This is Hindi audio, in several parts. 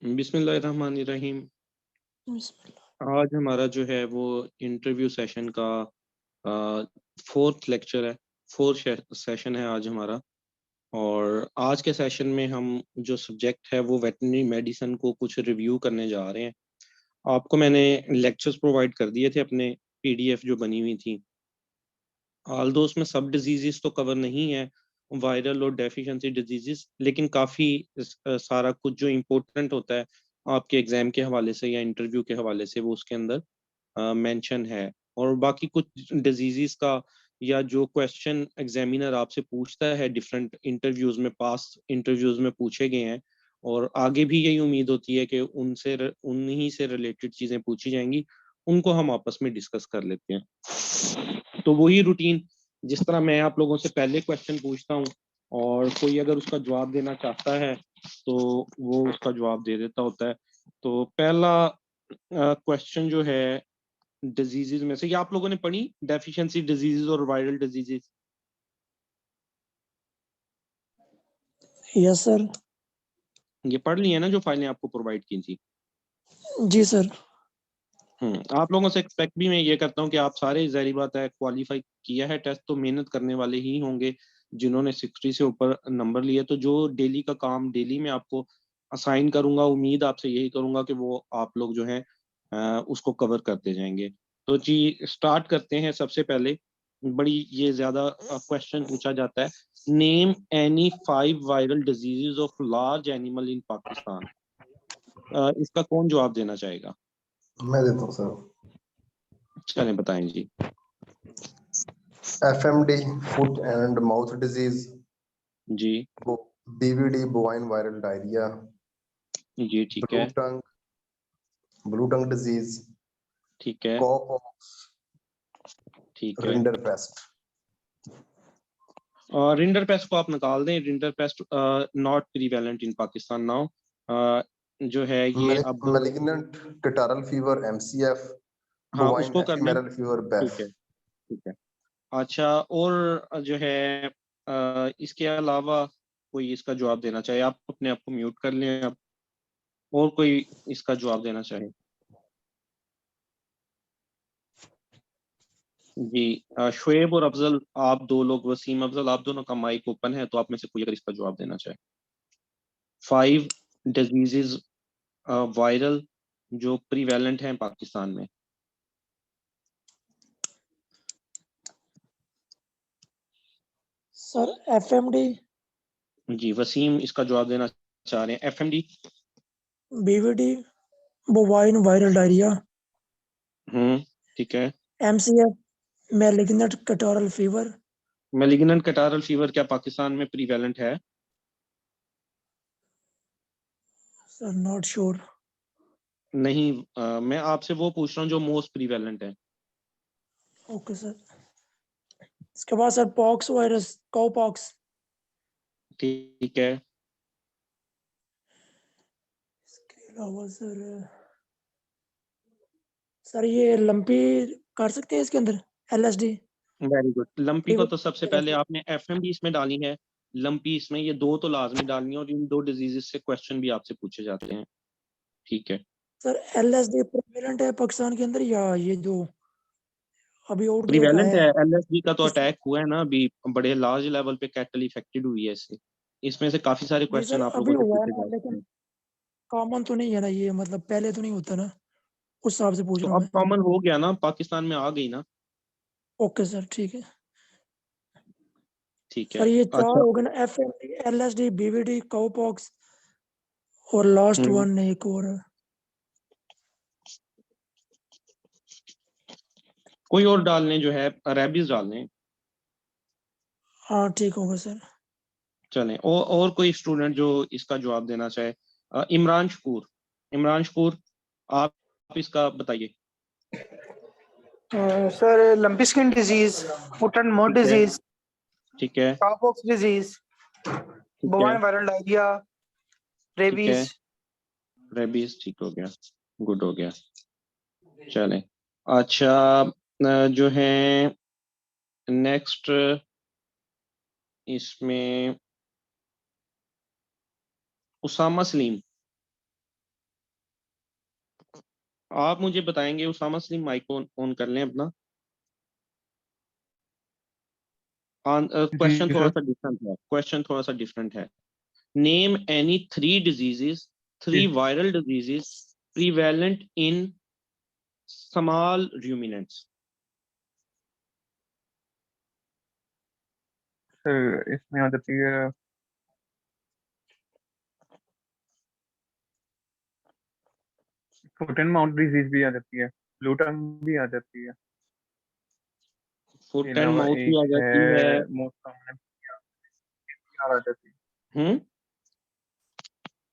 बिस्मिल्लाहिर्रहमानिर्रहीम। बिस्मिल्लाह। आज हमारा जो है वो इंटरव्यू सेशन का फोर्थ लेक्चर है। फोर्थ सेशन है आज हमारा। और आज के सेशन में हम जो सब्जेक्ट है वो वेटरनरी मेडिसिन को कुछ रिव्यू करने जा रहे हैं। आपको मैंने लेक्चर्स प्रोवाइड कर दिए थे अपने पीडीएफ जो बनी हुई थी। ऑल्दो उसमें सब डिजीजेस तो कवर नहीं है, वायरल और डेफिशिएंसी डिजीजेस, लेकिन काफ़ी सारा कुछ जो इम्पोर्टेंट होता है आपके एग्जाम के हवाले से या इंटरव्यू के हवाले से वो उसके अंदर मेंशन है। और बाकी कुछ डिजीजेस का या जो क्वेश्चन एग्जामिनर आपसे पूछता है डिफरेंट इंटरव्यूज में, पास इंटरव्यूज में पूछे गए हैं और आगे भी यही उम्मीद होती है कि उन्हीं से रिलेटेड चीज़ें पूछी जाएंगी, उनको हम आपस में डिस्कस कर लेते हैं। तो वही रूटीन, जिस तरह मैं आप लोगों से पहले क्वेश्चन पूछता हूँ और कोई अगर उसका जवाब देना चाहता है तो वो उसका जवाब दे देता होता है। तो पहला क्वेश्चन जो है डिजीजेज में से, ये आप लोगों ने पढ़ी डेफिशिएंसी डिजीजेज और वायरल डिजीजेज? Yes sir. ये पढ़ ली है ना जो फाइलें आपको प्रोवाइड की थी? जी सर। आप लोगों से एक्सपेक्ट भी मैं ये करता हूँ कि आप सारे, ज़ाहिर बात है, क्वालिफाई किया है टेस्ट तो मेहनत करने वाले ही होंगे जिन्होंने 60 से ऊपर नंबर लिए। तो जो डेली का काम डेली मैं आपको असाइन करूंगा, उम्मीद आपसे यही करूंगा कि वो आप लोग जो है उसको कवर करते जाएंगे। तो जी स्टार्ट करते हैं। सबसे पहले बड़ी ये ज्यादा क्वेश्चन पूछा जाता है, name any 5 viral diseases of large animal in Pakistan. इसका कौन जवाब देना चाहेगा? मैं देता हूँ सर। चलें बताएं जी। FMD foot and mouth disease, जी BVD बोवाइन वायरल डायरिया, जी ठीक है, ब्लू टंग डिजीज, ठीक है, कॉपॉक्स, ठीक है। Rinder paste. रिंडर पेस्ट को आप निकाल दें। Rinder paste not prevalent in Pakistan now. जो है ये अब, मैलिग्नेंट कैटारल फीवर MCF, हाँ बोवाइन उसको कर लें। एफिमेरल फीवर ठीक BEF। है, ठीक है। अच्छा, और जो है इसके अलावा कोई इसका जवाब देना चाहे, आप अपने आप को म्यूट कर लें अब। और कोई इसका जवाब देना चाहे? जी शुएब और अफजल, आप दो लोग, वसीम अफजल, आप दोनों का माइक ओपन है, तो आप में से कोई अगर इसका जवाब देना चाहे। 5 डिजीजेज वायरल जो प्रीवेलेंट हैं पाकिस्तान में। सर FMD, जी वसीम इसका जवाब देना चाह रहे हैं। FMD, BVD bovine viral diarrhoea, ठीक है। MCF malignant catarrhal fever. Malignant catarrhal fever क्या पाकिस्तान में प्रीवेलेंट है? Sir not sure. नहीं, मैं आपसे वो पूछ रहा हूँ जो मोस्ट प्रीवेलेंट है। Okay sir. इसके बाद सर पॉक्स वायरस, काउपॉक्स। ठीक है। इसके अलावा सर ये लंपी कर सकते हैं इसके अंदर, LSD। Very good. लंपी को तो सबसे पहले आपने एफएमडी इसमें डाली है, लंपी इसमें, ये दो तो लाजमी डालनी है और इन दो डिजीजेस से क्वेश्चन भी आपसे पूछे जाते हैं। ठीक है। सर LSD प्रेवलेंट है पाकिस्तान के अंदर या ये जो अभी आउटब्रेक प्रीवेलेंट आया है। है एलएसडी का तो इस? अटैक हुआ है ना अभी, बड़े लार्ज लेवल पे कैटल इफेक्टेड हुई है इससे। इसमें से काफी सारे जी क्वेश्चन सर आप अभी लोगों से हुआ है पूछे ना, जाते लेकिन हैं। कॉमन तो नहीं है ना ये, मतलब पहले तो नहीं होता ना, उस हिसाब से पूछ तो रहा हूँ अब मैं। कॉमन हो गया ना, पाकिस्तान में आ गई ना। ओके सर ठीक है। ठीक है। सर ये चार अच्छा। हो गए ना, FMD, LSD, BVD, काउपॉक्स और लास्ट हम्म, वन एक और। कोई और डाल लें, जो है रेबीज डाल लें। हाँ ठीक होगा सर। चलें, और कोई स्टूडेंट जो इसका जवाब देना चाहे? इमरान शकूर, इमरान शकूर, आप इसका बताइए। Sir lumpy skin disease, foot and mouth ठीक है, डिजीज, ठीक है, काउपॉक्स डिजीज, ठीक है, बोवाइन वायरल डायरिया, ठीक है। रेबीज। रेबीज ठीक हो गया, गुड हो गया। चलें। अच्छा, जो है नेक्स्ट इसमें उसामा सलीम, आप मुझे बताएंगे, उसामा सलीम माइक ऑन कर लें अपना। क्वेश्चन जी थोड़ा सर। सा डिफरेंट है, क्वेश्चन थोड़ा सा डिफरेंट है। Name any 3 diseases, 3 viral diseases prevalent in small ruminants. Sir इसमें आ जाती है फुट एंड माउथ डिजीज भी आ जाती है, ब्लू टंग भी आ जाती है, इसके फुट एंड अलावा माउथ भी एक आ है जाती है। मोस्ट कॉमन आ जाती है, हम्म,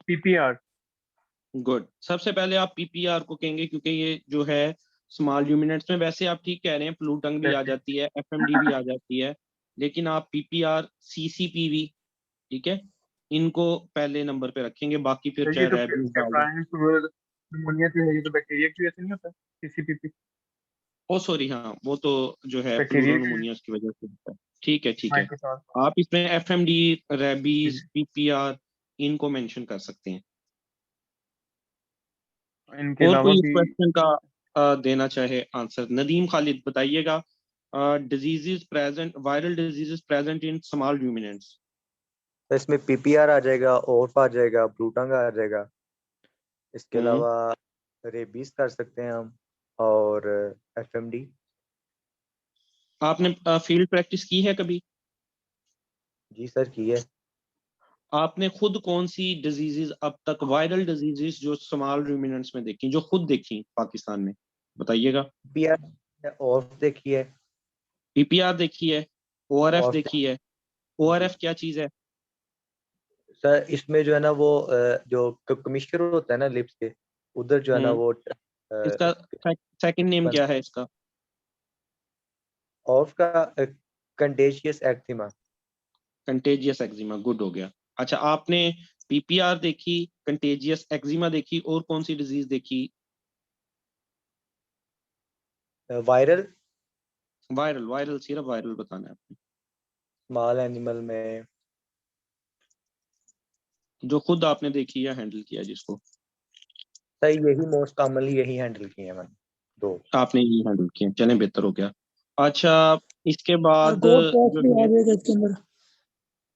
पीपीआर। गुड। सबसे पहले आप पीपीआर को कहेंगे क्योंकि ये जो है स्मॉल ल्यूमिनेंट्स में, वैसे आप ठीक कह रहे हैं, प्लूटंग भी आ जाती है, एफएमडी भी आ जाती है, लेकिन आप पीपीआर, सीसीपीवी, ठीक है, इनको पहले नंबर पे रखेंगे, बाकी फिर ये चाहे तो रैबिस डाल दें। प्राइम निमोनिया जो है ये तो बैक्टीरिया की वजह से नहीं होता, सीसीपीपी ओ सॉरी, हाँ वो तो जो है बैक्टीरिया की प्लूरोनोमोनियास की वजह से होता है। ठीक है, ठीक है। माइक्रोसाफ्ट। आप इसमें एफएमडी, रैबीज, पीपीआर, इनको मेंशन कर सकते हैं। इनके और अलावा कोई इस भी क्वेश्चन का देना चाहे आंसर? नदीम खालिद बताइएगा। Diseases present, viral diseases present in small ruminants. तो इसमें पीपीआर आ जाएगा, ओर्फ आ जाएगा, ब्लूटंग आ जाएगा। इसके हम्म, अलावा रेबीज कर सकते हैं हम, और एफएमडी। आपने फील्ड प्रैक्टिस की है कभी? जी सर, की है। आपने खुद कौन सी डिजीजेस अब तक, वायरल डिजीजेस जो स्मॉल रूमिनेंट्स में देखी, जो खुद देखी पाकिस्तान में, बताइएगा। पीपीआर, ओर्फ देखी है। पीपीआर देखी है, ओआरएफ ओर्फ देखी है। जी ओआरएफ क्या चीज है? सर, इसमें जो है ना वो जो कमिश्नर होता है ना लिप्स के, उधर जो है ना हम्म, वो इसका सेकंड नेम क्या है इसका? ओर्फ का contagious eczema. Contagious eczema, good हो गया। अच्छा, आपने पीपीआर देखी, कंटेजियस एक्जिमा देखी, और कौन सी डिजीज देखी? वायरल, वायरल, वायरल, सिर्फ वायरल बताना है आपने, स्मॉल एनिमल में। जो खुद आपने देखी या हैंडल किया जिसको। सर यही मोस्ट कॉमनली यही हैंडल किए हैं मैंने, दो। आपने ये हैंडल किया, चलें, बेहतर हो गया। अच्छा, इसके और बाद गोट पॉक्स जो भी आ है, जाएगा इसके अंदर।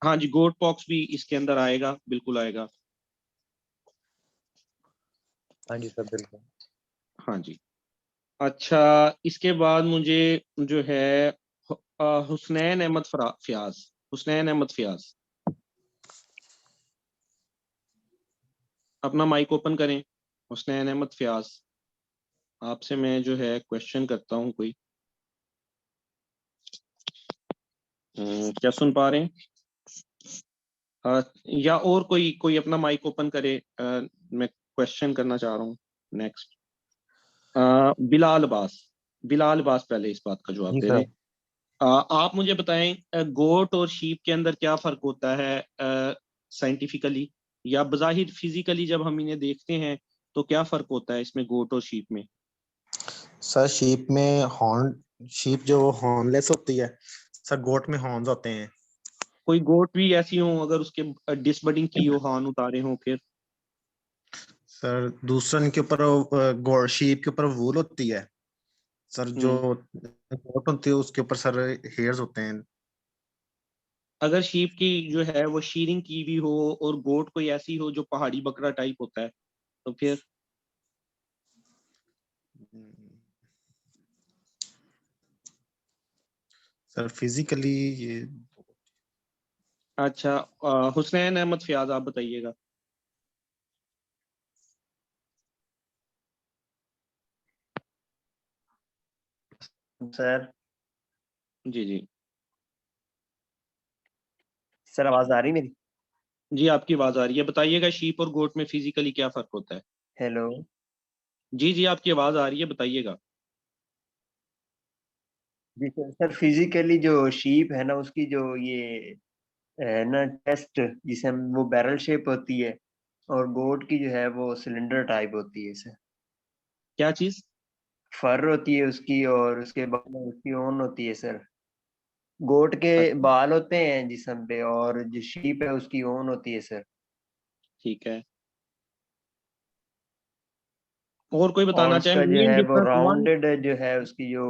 हाँ जी, गोट पॉक्स भी इसके अंदर आएगा, बिल्कुल आएगा। हाँ जी सर, बिल्कुल। हाँ जी। अच्छा, इसके बाद मुझे जो है हुसनैन अहमद फयाज, हुसनैन अहमद फयाज, अपना माइक ओपन करें। हुसनैन अहमद फयाज, आपसे मैं जो है क्वेश्चन करता हूँ कोई। क्या सुन पा रहे हैं? या और कोई कोई अपना माइक ओपन करे, मैं क्वेश्चन करना चाह रहा हूँ। नेक्स्ट, बिलाल अब्बास, बिलाल अब्बास पहले इस बात का जवाब जी दे सर। दें। आप मुझे बताएं, गोट और शीप के अंदर क्या फर्क होता है साइंटिफिकली, या बज़ाहिर फिजिकली जब हम इन्हें देखते हैं तो क्या फर्क होता है इसमें, गोट और शीप में? सर शीप में हॉर्न, शीप जो हॉर्नलेस होती है सर, गोट में हॉर्न्स होते हैं। कोई गोट भी ऐसी हो अगर उसके डिसबडिंग की हो, हार्न उतारे हो फिर? सर दूसरन के ऊपर गोट, शीप के ऊपर वूल होती है सर, जो हम्म, गोट होती है उसके ऊपर सर हेयर्स होते हैं। अगर शीप की जो है वो शीरिंग की भी हो, और गोट कोई ऐसी हो जो पहाड़ी बकरा टाइप होता है, तो फिर? सर फिजिकली ये अच्छा, हुसनैन अहमद फयाज, आप बताइएगा। सर जी जी। सर आवाज आ रही मेरी? जी, आपकी आवाज आ रही है, बताइएगा शीप और गोट में फिजिकली क्या फर्क होता है? हेलो। जी जी, आपकी आवाज आ रही है, बताइएगा। जी सर फिजिकली जो शीप है ना उसकी जो ये है ना चेस्ट, जिसे हम वो बैरल शेप होती है, और गोट की जो है वो सिलेंडर टाइप होती है सर। क्या चीज? फर होती है उसकी, और उसके बाद में उसकी ओन होती है सर। गोट के अच्छा, बाल होते हैं जिस्म पे, और जो शीप है उसकी ओन होती है सर। ठीक है। और कोई और बताना उसका चाहे जो मेन है वो डिफरेंस राउंडेड जो है उसकी जो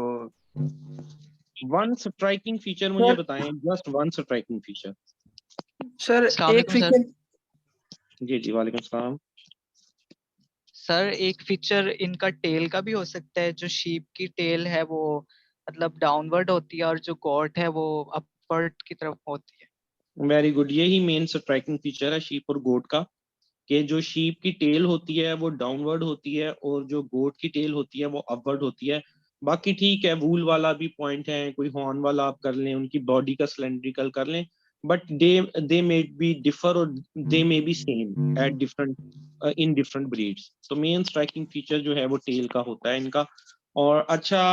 वन स्ट्राइकिंग फीचर मुझे सर बताएं, just one striking feature. Sir अस्सलाम एक वालेकुम सर। फीचर जी जी वालेकुम सलाम। सर एक फीचर इनका टेल का भी हो सकता है, जो शीप की टेल है वो मतलब डाउनवर्ड होती है और जो गॉट है वो अपवर्ड की तरफ होती है। वेरी गुड, यही मेन स्ट्राइकिंग फीचर है शीप और गोट का, कि जो शीप की टेल होती है वो डाउनवर्ड होती है और जो गोट की टेल होती है वो अपवर्ड होती है। बाकी ठीक है, वूल वाला भी पॉइंट है, कोई हॉर्न वाला आप कर लें, उनकी बॉडी का सिलेंड्रिकल कर लें, but they may be differ और they may be same at different in different breeds. तो मेन स्ट्राइकिंग फीचर जो है वो टेल का होता है इनका। और अच्छा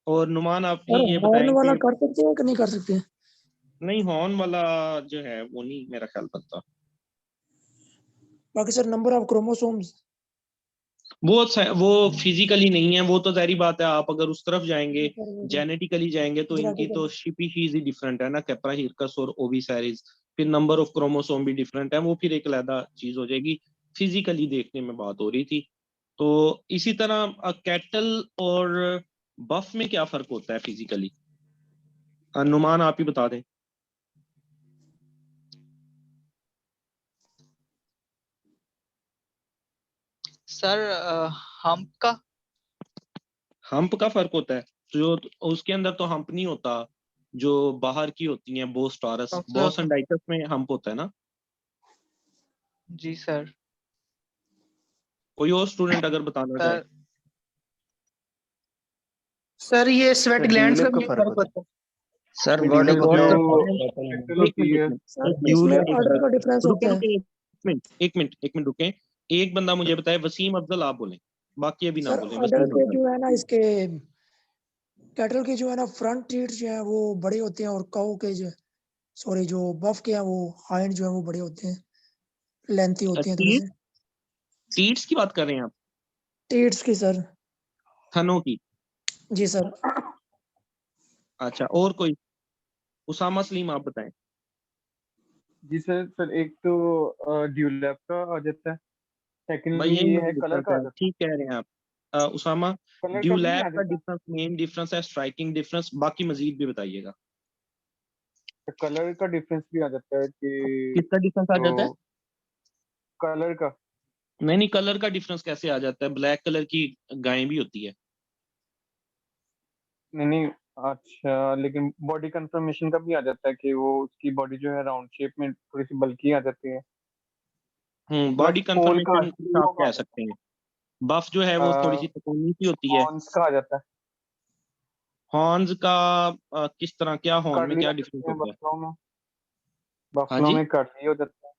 और नुमान आप भी सर ये हॉर्न बताएं वाला कि कर सकते हैं कि नहीं कर सकते? नहीं, हॉर्न वाला जो है वो नहीं मेरा ख्याल बनता। बाकी सर नंबर ऑफ क्रोमोसोम्स? वो फिजिकली नहीं है, वो तो जाहिर बात है, आप अगर उस तरफ जाएंगे जेनेटिकली जाएंगे तो इनकी तो स्पीशीज ही डिफरेंट है ना, कैप्रा हिरकस और ओविसारिस। फिर नंबर ऑफ क्रोमोसोम भी डिफरेंट है, वो फिर एक अलग चीज हो जाएगी। फिजिकली देखने में बात हो रही थी। तो इसी तरह कैटल और बफ में क्या फर्क होता है फिजिकली? नुमान आप ही बता दें। सर हम्प का। हम्प का फर्क होता है, जो उसके अंदर तो हम्प नहीं होता, जो बाहर की होती हैं बोस टॉरस, बोस एंड डाइटस में हम्प होता है ना। जी सर। कोई और स्टूडेंट अगर बताना चाहे। सर सर ये स्वेट सर ग्लैंड्स का ड्यूलैप का भी फर्क फर्क होता होता है। सर है, बॉडी ड्यूलैप कोड जो कैटल एक होती मिनट है। रुकें, सर एक इसमें मिनट ऑर्डर का डिफरेंस रुकें होता है। रुकें, एक मिनट रुकें। एक बंदा मुझे बताए, वसीम अफजल आप बोलें, बाकी अभी ना सर बोलें। ऑर्डर वसीम के अफजल। जो है ना इसके कैटल के जो है ना फ्रंट टीथ जो है वो बड़े होते हैं, और काऊ के जो सॉरी जो बफ के हैं वो हाइंड जो है वो बड़े होते हैं, लेंथी होती हैं थोड़े टीट्स से। टीट्स की बात कर रहे हैं आप? टीट्स की सर? थनों की? जी सर। अच्छा, और कोई? उसामा सलीम आप बताएं। जी सर। सर एक तो ड्यूलैप का आ जाता है, भाई सेकेंडली यही ये है मेन कलर डिफरेंस का आ है, जाता ठीक कह रहे हैं आप। उसामा, है। कलर का भी नहीं ड्यूलैब आ का जाता। डिफरेंस, मेन डिफरेंस है स्ट्राइकिंग डिफरेंस, बाकी मजीद भी बताइएगा। कलर का डिफरेंस भी आ जाता है कि किसका डिफरेंस आ जाता है? जो कलर का नहीं नहीं, कलर का डिफरेंस कैसे आ जाता है? ब्लैक कलर की गायें भी होती है। नहीं नहीं। अच्छा, लेकिन बॉडी कंफर्मेशन का भी आ जाता है कि वो उसकी बॉडी जो है राउंड शेप में थोड़ी सी बल्की आ जाती है। बॉडी प्लस पोल का कंफर्मेशन कुछ आप हीरो का कह सकते हैं। बफ जो है वो थोड़ी सी तकूनी सी होती है। हॉर्न्स का आ जाता है। हॉर्न्स का किस तरह, क्या हॉर्न में कर्ली क्या आ डिफरेंस जाते हैं होता है? बफलो में। हाँ बफलो जी। में कर्ली हो जाता है।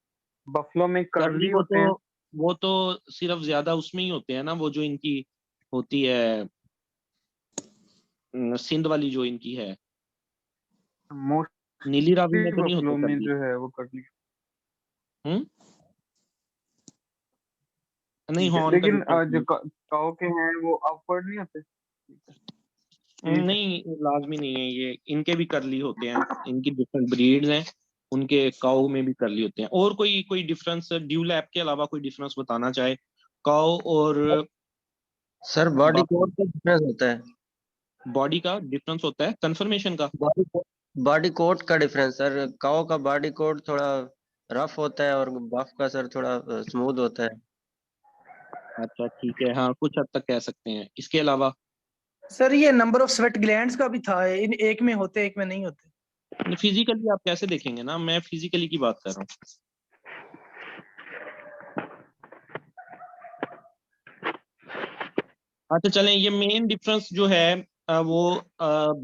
बफलो में कर्ली कर्ली होते हैं। वो तो सिर्फ ज्यादा उसमें ही होते हैं ना, वो जो इनकी होती है सिंध वाली जो इनकी है, नीली रावी में मोस्टली तो नहीं होते बफलो में कर्ली। जो है वो कर्ली। हम्म। नहीं, ठीक है, हॉर्न का लेकिन डिफरेंस जो नहीं। काओ के हैं वो अपवर्ड नहीं होते। ठीक है। नहीं लाजमी नहीं है ये, इनके भी करली होते हैं, इनकी डिफरेंट ब्रीड्स हैं, उनके काऊ में भी करली होते हैं। और कोई कोई डिफरेंस ड्यू लैब के अलावा कोई डिफरेंस बताना चाहे काऊ और सर बॉडी बफ में? कोड का डिफरेंस होता है। बॉडी का डिफरेंस होता है, कंफर्मेशन का? बॉडी कोड का डिफरेंस सर, काओ का बॉडी कोड थोड़ा रफ होता है और बफ का सर थोड़ा स्मूथ होता है। अच्छा ठीक है, हाँ कुछ हद तक कह सकते हैं। इसके अलावा सर ये नंबर ऑफ स्वेट ग्लैंड्स का भी था, इन एक में होते एक में नहीं होते। फिजिकली आप कैसे देखेंगे ना, मैं फिजिकली की बात कर रहा हूँ। अच्छा चलें, ये मेन डिफरेंस जो है वो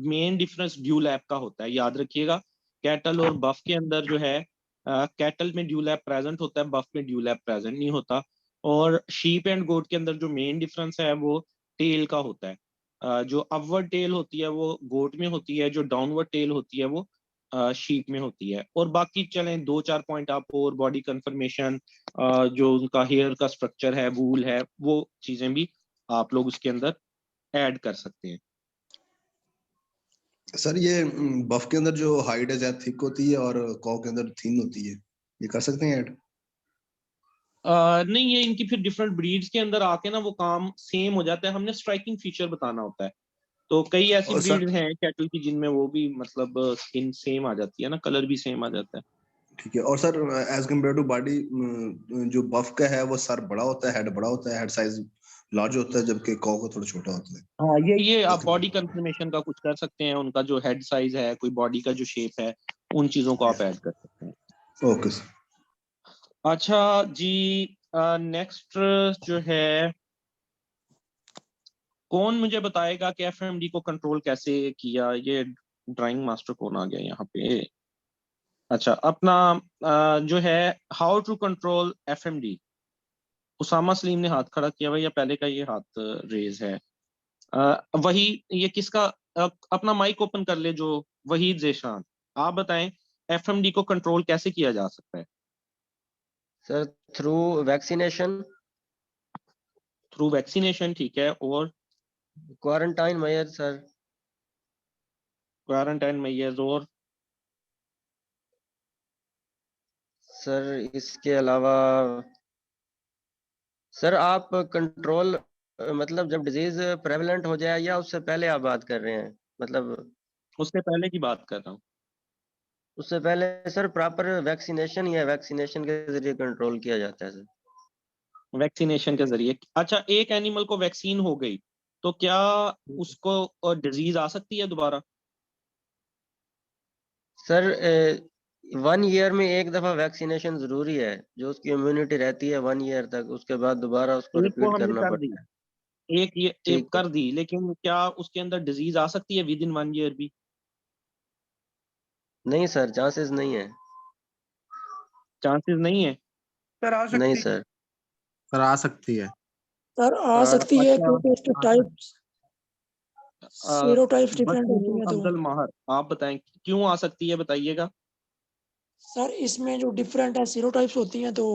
मेन डिफरेंस ड्यू लैब का होता है, याद रखिएगा। कैटल और बफ के अंदर जो है, कैटल में ड्यू लैब प्रेजेंट होता है, बफ में ड्यू लैब प्रेजेंट नहीं होता। और शीप एंड गोट के अंदर जो मेन डिफरेंस है वो टेल का होता है। जो अपवर्ड टेल होती है वो गोट में होती है, जो डाउनवर्ड टेल होती है वो शीप में होती है। और बाकी चलें दो चार पॉइंट आप और, बॉडी कंफर्मेशन, जो उनका हेयर का स्ट्रक्चर है, वूल है, वो चीजें भी आप लोग उसके अंदर ऐड कर सकते हैं। सर ये बफ के अंदर जो हाइट है ज्यादा थिक होती है और कॉ के अंदर थिन होती है, ये कर सकते हैं ऐड? नहीं, ये इनकी फिर डिफरेंट ब्रीड्स के अंदर आके ना वो काम सेम हो जाता है, हमने स्ट्राइकिंग फीचर बताना होता है। तो कई ऐसी और सर ब्रीड्स हैं कैटल की जिनमें वो भी मतलब स्किन सेम आ जाती है ना, कलर भी सेम आ जाता है। ठीक है। और sir as compared to body, जो बफ का है वो सर बड़ा होता है, हेड बड़ा होता है, हेड साइज लार्ज होता है, जबकि कॉ का थोड़ा छोटा होता है। हाँ, ये आप ओके बॉडी कंफर्मेशन का कुछ कर सकते हैं, उनका जो हेड साइज है, कोई बॉडी का जो शेप है, उन चीजों को आप ऐड कर सकते हैं। Okay sir. अच्छा जी, नेक्स्ट जो है, कौन मुझे बताएगा कि एफएमडी को कंट्रोल कैसे किया? ये ड्राइंग मास्टर कौन आ गया यहाँ पे? अच्छा, अपना जो है how to control FMD, Usama Salim ने हाथ खड़ा किया हुआ है या पहले का ये हाथ रेज है? वही, ये किसका? अपना माइक ओपन कर ले जो वहीद ज़ेशान, आप बताएं एफएमडी को कंट्रोल कैसे किया जा सकता है? Sir through vaccination, through vaccination, ठीक है, और quarantine measure sir, quarantine measures, और सर इसके अलावा सर आप कंट्रोल मतलब जब डिजीज प्रेवलेंट हो जाए या उससे पहले आप बात कर रहे हैं? मतलब उससे पहले की बात कर रहा हूँ। उससे पहले सर प्रॉपर वैक्सीनेशन या वैक्सीनेशन के जरिए कंट्रोल किया जाता है सर। वैक्सीनेशन के जरिए। अच्छा, एक एनिमल को वैक्सीन हो गई तो क्या उसको डिजीज आ सकती है दोबारा? सर 1 ईयर में एक दफा वैक्सीनेशन जरूरी है, जो उसकी इम्यूनिटी रहती है 1 ईयर तक, उसके बाद दोबारा उसको एक को रिपीट हमने करना कर दी, पड़ता है। एक ये एक ठीक है। कर दी, लेकिन क्या उसके अंदर डिजीज आ सकती है विद इन 1 ईयर भी? नहीं सर, चांसेस नहीं है। चांसेस नहीं है? सर आ नहीं सकती है। सर। सर आ सकती है। सर आ सकती है अच्छा, क्योंकि उसके टाइप्स सीरोटाइप्स डिफरेंट होती वसीम हैं तो अब्दुल माहर, आप बताएं क्यों आ सकती है, बताइएगा। सर इसमें जो डिफरेंट है सीरोटाइप्स होती हैं तो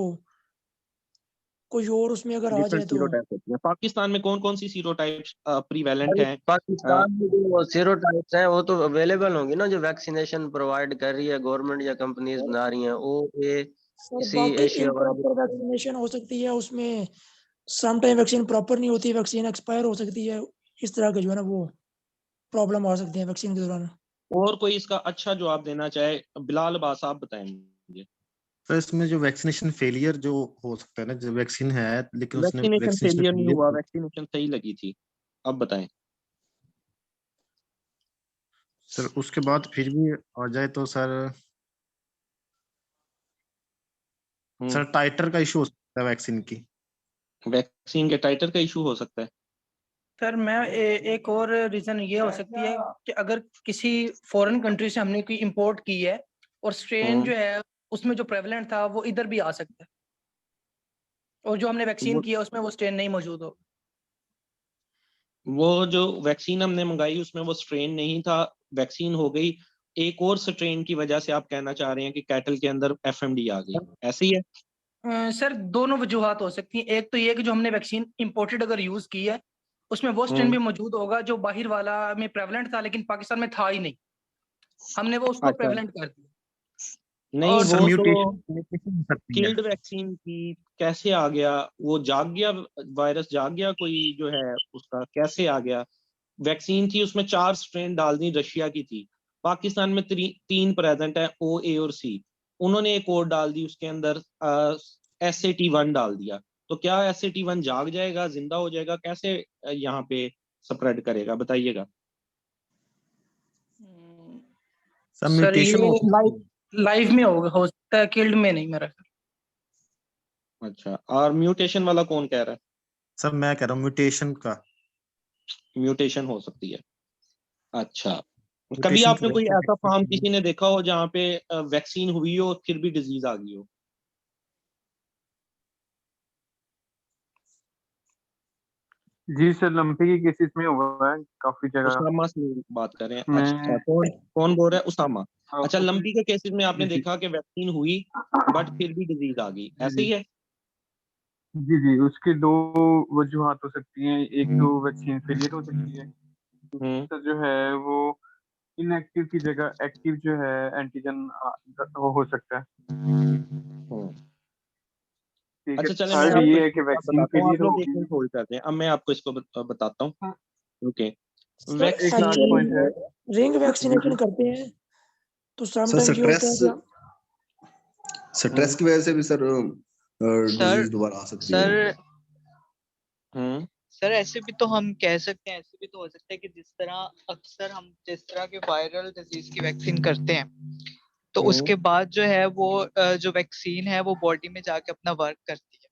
कोई और उसमें अगर आ डिफरेंट जाए तो सीरोटाइप्स होती है। पाकिस्तान में कौन कौन सी सीरोटाइप्स प्रीवैलेंट भाई हैं? पाकिस्तान में जो सीरोटाइप्स हैं वो तो अवेलेबल होंगी ना, जो वैक्सीनेशन प्रोवाइड कर रही है गवर्नमेंट या कंपनीज बना रही हैं, ओ ए सर इसी बाकी एशिया वाले। इम्प्रॉपर वैक्सीनेशन हो सकती है, उसमें सम टाइम वैक्सीन प्रॉपर नहीं होती, वैक्सीन एक्सपायर हो सकती है, इस तरह के जो है ना वो प्रॉब्लम आ सकती है वैक्सीन के दौरान। और कोई इसका अच्छा जवाब देना चाहे? बिलाल अब्बास, आप बताएंगे। तो इसमें जो वैक्सीनेशन फेलियर जो हो सकता है ना, जो वैक्सीन है लेकिन उसने वैक्सीनेशन वैक्सीनेशन फेलियर नहीं फेलियर हुआ, की, वैक्सीनेशन सही लगी थी, अब बताएं। सर उसके बाद फिर भी आ जाए तो सर हम्म, सर टाइटर का इशू हो सकता है वैक्सीन की। वैक्सीन के टाइटर का इशू हो सकता है। सर मैं एक और रीजन ये हो सकती है कि अगर किसी फॉरेन कंट्री से हमने कोई इंपोर्ट की है और स्ट्रेन हम्म, जो है उसमें जो प्रेवलेंट था वो इधर भी आ सकता है, और जो हमने वैक्सीन वो किया उसमें वो स्ट्रेन नहीं मौजूद हो। वो जो वैक्सीन हमने मंगाई उसमें वो स्ट्रेन नहीं था, वैक्सीन हो गई एक और स्ट्रेन की वजह से, आप कहना चाह रहे हैं कि कैटल के अंदर एफएमडी आ गई, ऐसे ही है? सर दोनों वजूहत हो सकती हैं। एक तो ये कि जो हमने वैक्सीन इंपोर्टेड अगर यूज की है उसमें वो स्ट्रेन हम्म, भी मौजूद होगा जो बाहर वाला में प्रेवलेंट था लेकिन पाकिस्तान में था ही नहीं, हमने वो उसको अच्छा, प्रेवलेंट कर दिया। नहीं और सर वो तो म्यूटेशन म्यूटेशन हो सकती है। किल्ड वैक्सीन की कैसे आ गया? वो जाग गया, वायरस जाग गया कोई जो है उसका, कैसे आ गया? वैक्सीन थी उसमें 4 स्ट्रेन डाल दी, रशिया की थी, पाकिस्तान में 3 प्रेजेंट है, ओ, ए और सी, उन्होंने एक और डाल दी उसके अंदर, SAT1 डाल दिया, तो क्या SAT1 जाग जाएगा, जिंदा हो जाएगा, कैसे यहाँ पे स्प्रेड करेगा, बताइएगा। सर सर म्यूटेशन ये हो सकती है। लाइव में होगा, हो सकता है, किल्ड में नहीं मेरा ख्याल। अच्छा, और म्यूटेशन वाला कौन कह रहा है? सर मैं कह रहा हूँ म्यूटेशन का। म्यूटेशन हो सकती है। अच्छा, कभी म्यूटेशन की आपने वजह कोई से ऐसा फार्म vaccine- किसी ने देखा हो जहाँ पे वैक्सीन हुई हो फिर भी डिजीज आ गई हो? जी सर, लंपी के केसेस में हुआ है काफी जगह उसामा से बात कर रहे हैं? अच्छा, में। कौन कौन बोल रहा है? उसामा। अच्छा, उसमें लंपी के केसेस में आपने जी जी देखा कि वैक्सीन हुई बट फिर भी डिजीज आ गई, जी ऐसे जी ही है? जी जी, उसकी दो वजूहत हो सकती हैं। एक तो वैक्सीन फेलियर हो सकती है, हम्म, दूसरा जो है वो इनएक्टिव की जगह एक्टिव जो है एंटीजन हो सकता है। हम्म, ठीक अच्छा चले सर मैं ये आपको है एक कि बात वैक्सीन बताता के हूँ, लिए आप तो लोग एक होगी। मिनट होल्ड करते हैं, अब मैं आपको इसको बताता हूँ। हाँ। ओके, सर वैक्सीन एक लास्ट पॉइंट है। रिंग जी वैक्सीनेशन जी करते हैं तो सर समटाइम्स ये होता है कि स्ट्रेस की वजह से भी सर सर डिजीज दोबारा आ सकती है। सर हम्म सर ऐसे भी तो हम कह सकते हैं, ऐसे भी तो हो सकता है कि जिस तरह अक्सर हम जिस तरह के वायरल डिजीज की वैक्सीन करते हैं, तो उसके बाद जो है वो जो वैक्सीन है वो बॉडी में जाके अपना वर्क करती है,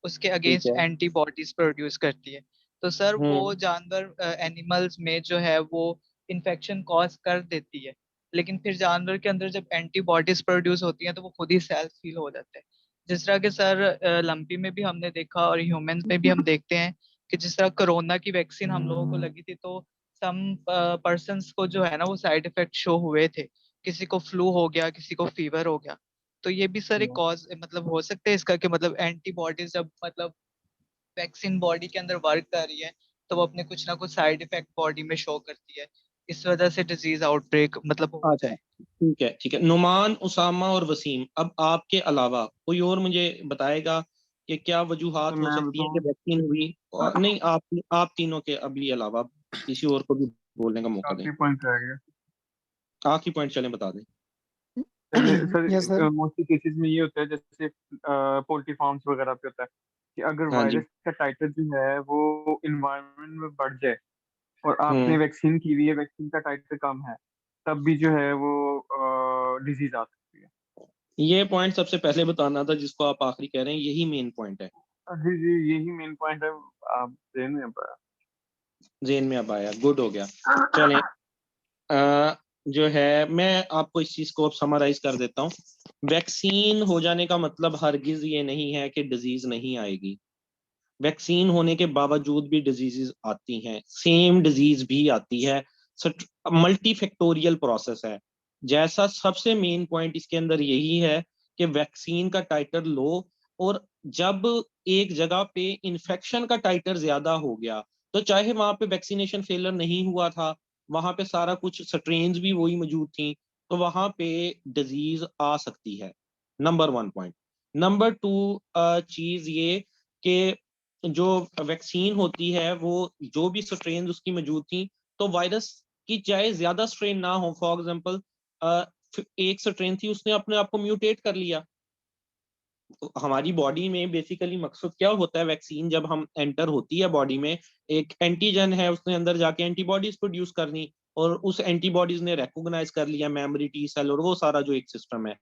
उसके ठीक अगेंस्ट है। एंटीबॉडीज प्रोड्यूस करती है। तो सर वो जानवर एनिमल्स में जो है वो इन्फेक्शन कॉज कर देती है, लेकिन फिर जानवर के अंदर जब एंटीबॉडीज प्रोड्यूस होती हैं तो वो खुद ही सेल्फ हील हो जाते हैं। जिस तरह के सर लंपी में भी हमने देखा और ह्यूमंस में भी हम देखते हैं कि जिस तरह कोरोना की वैक्सीन हम लोगों को लगी थी, तो सम पर्सन्स को जो है ना वो साइड इफेक्ट शो हुए थे, किसी को फ्लू हो गया, किसी को फीवर हो गया। तो ये भी सर एक कॉज मतलब हो सकता है इसका, कि मतलब एंटीबॉडीज जब मतलब वैक्सीन बॉडी के अंदर वर्क कर रही है तो वो अपने कुछ ना कुछ साइड इफेक्ट बॉडी में शो करती है, इस वजह से डिजीज आउटब्रेक मतलब हो अच्छा जाए। ठीक है, नुमान, उसामा और वसीम, अब आपके अलावा कोई और मुझे बताएगा कि क्या वजूहात हो मैं सकती है कि बताऊं? वैक्सीन हुई, और नहीं आप तीनों के अभी अलावा किसी और को भी बोलने का मौका दें। आखिरी पॉइंट रह गया। आखिरी पॉइंट चलें बता दें। Yes sir sir mostly cases में ये होता है, जैसे पोल्ट्री फार्म्स वगैरह पे होता है कि अगर हाँ जी। वायरस का टाइटर जो है वो इन्वायरमेंट में बढ़ जाए और आपने हम्म वैक्सीन की हुई है, वैक्सीन का टाइटर कम है, तब भी जो है वो डिजीज आ सकती है। ये पॉइंट सबसे पहले बताना था जिसको आप आखिरी कह रहे हैं, यही मेन पॉइंट है। जी जी, यही मेन पॉइंट है। आप देख नहीं पाया। जेन में अब आया, गुड हो गया। चलें, जो है मैं आपको इस चीज को अब समराइज कर देता हूँ। वैक्सीन हो जाने का मतलब हरगिज ये नहीं है कि डिजीज नहीं आएगी। वैक्सीन होने के बावजूद भी डिजीजेस आती हैं, सेम डिजीज भी आती है। मल्टी फैक्टोरियल प्रोसेस है। जैसा सबसे मेन पॉइंट इसके अंदर यही है कि वैक्सीन का टाइटर लो, और जब एक जगह पे इन्फेक्शन का टाइटर ज्यादा हो गया, तो चाहे वहां पे वैक्सीनेशन फेलर नहीं हुआ था, वहां पे सारा कुछ स्ट्रेन्स भी वही मौजूद थी, तो वहां पे डिजीज आ सकती है। Number one point. Number two चीज ये कि जो वैक्सीन होती है वो जो भी स्ट्रेन उसकी मौजूद थी, तो वायरस की चाहे ज्यादा स्ट्रेन ना हो, फॉर एग्जांपल एक स्ट्रेन थी उसने अपने आप को म्यूटेट कर लिया। तो हमारी बॉडी में बेसिकली मकसद क्या होता है, वैक्सीन जब हम एंटर होती है बॉडी में, एक एंटीजन है, उसने अंदर जाके एंटीबॉडीज प्रोड्यूस करनी, और उस एंटीबॉडीज ने रिकॉग्नाइज कर लिया मेमोरी, टी सेल और वो सारा जो एक सिस्टम है।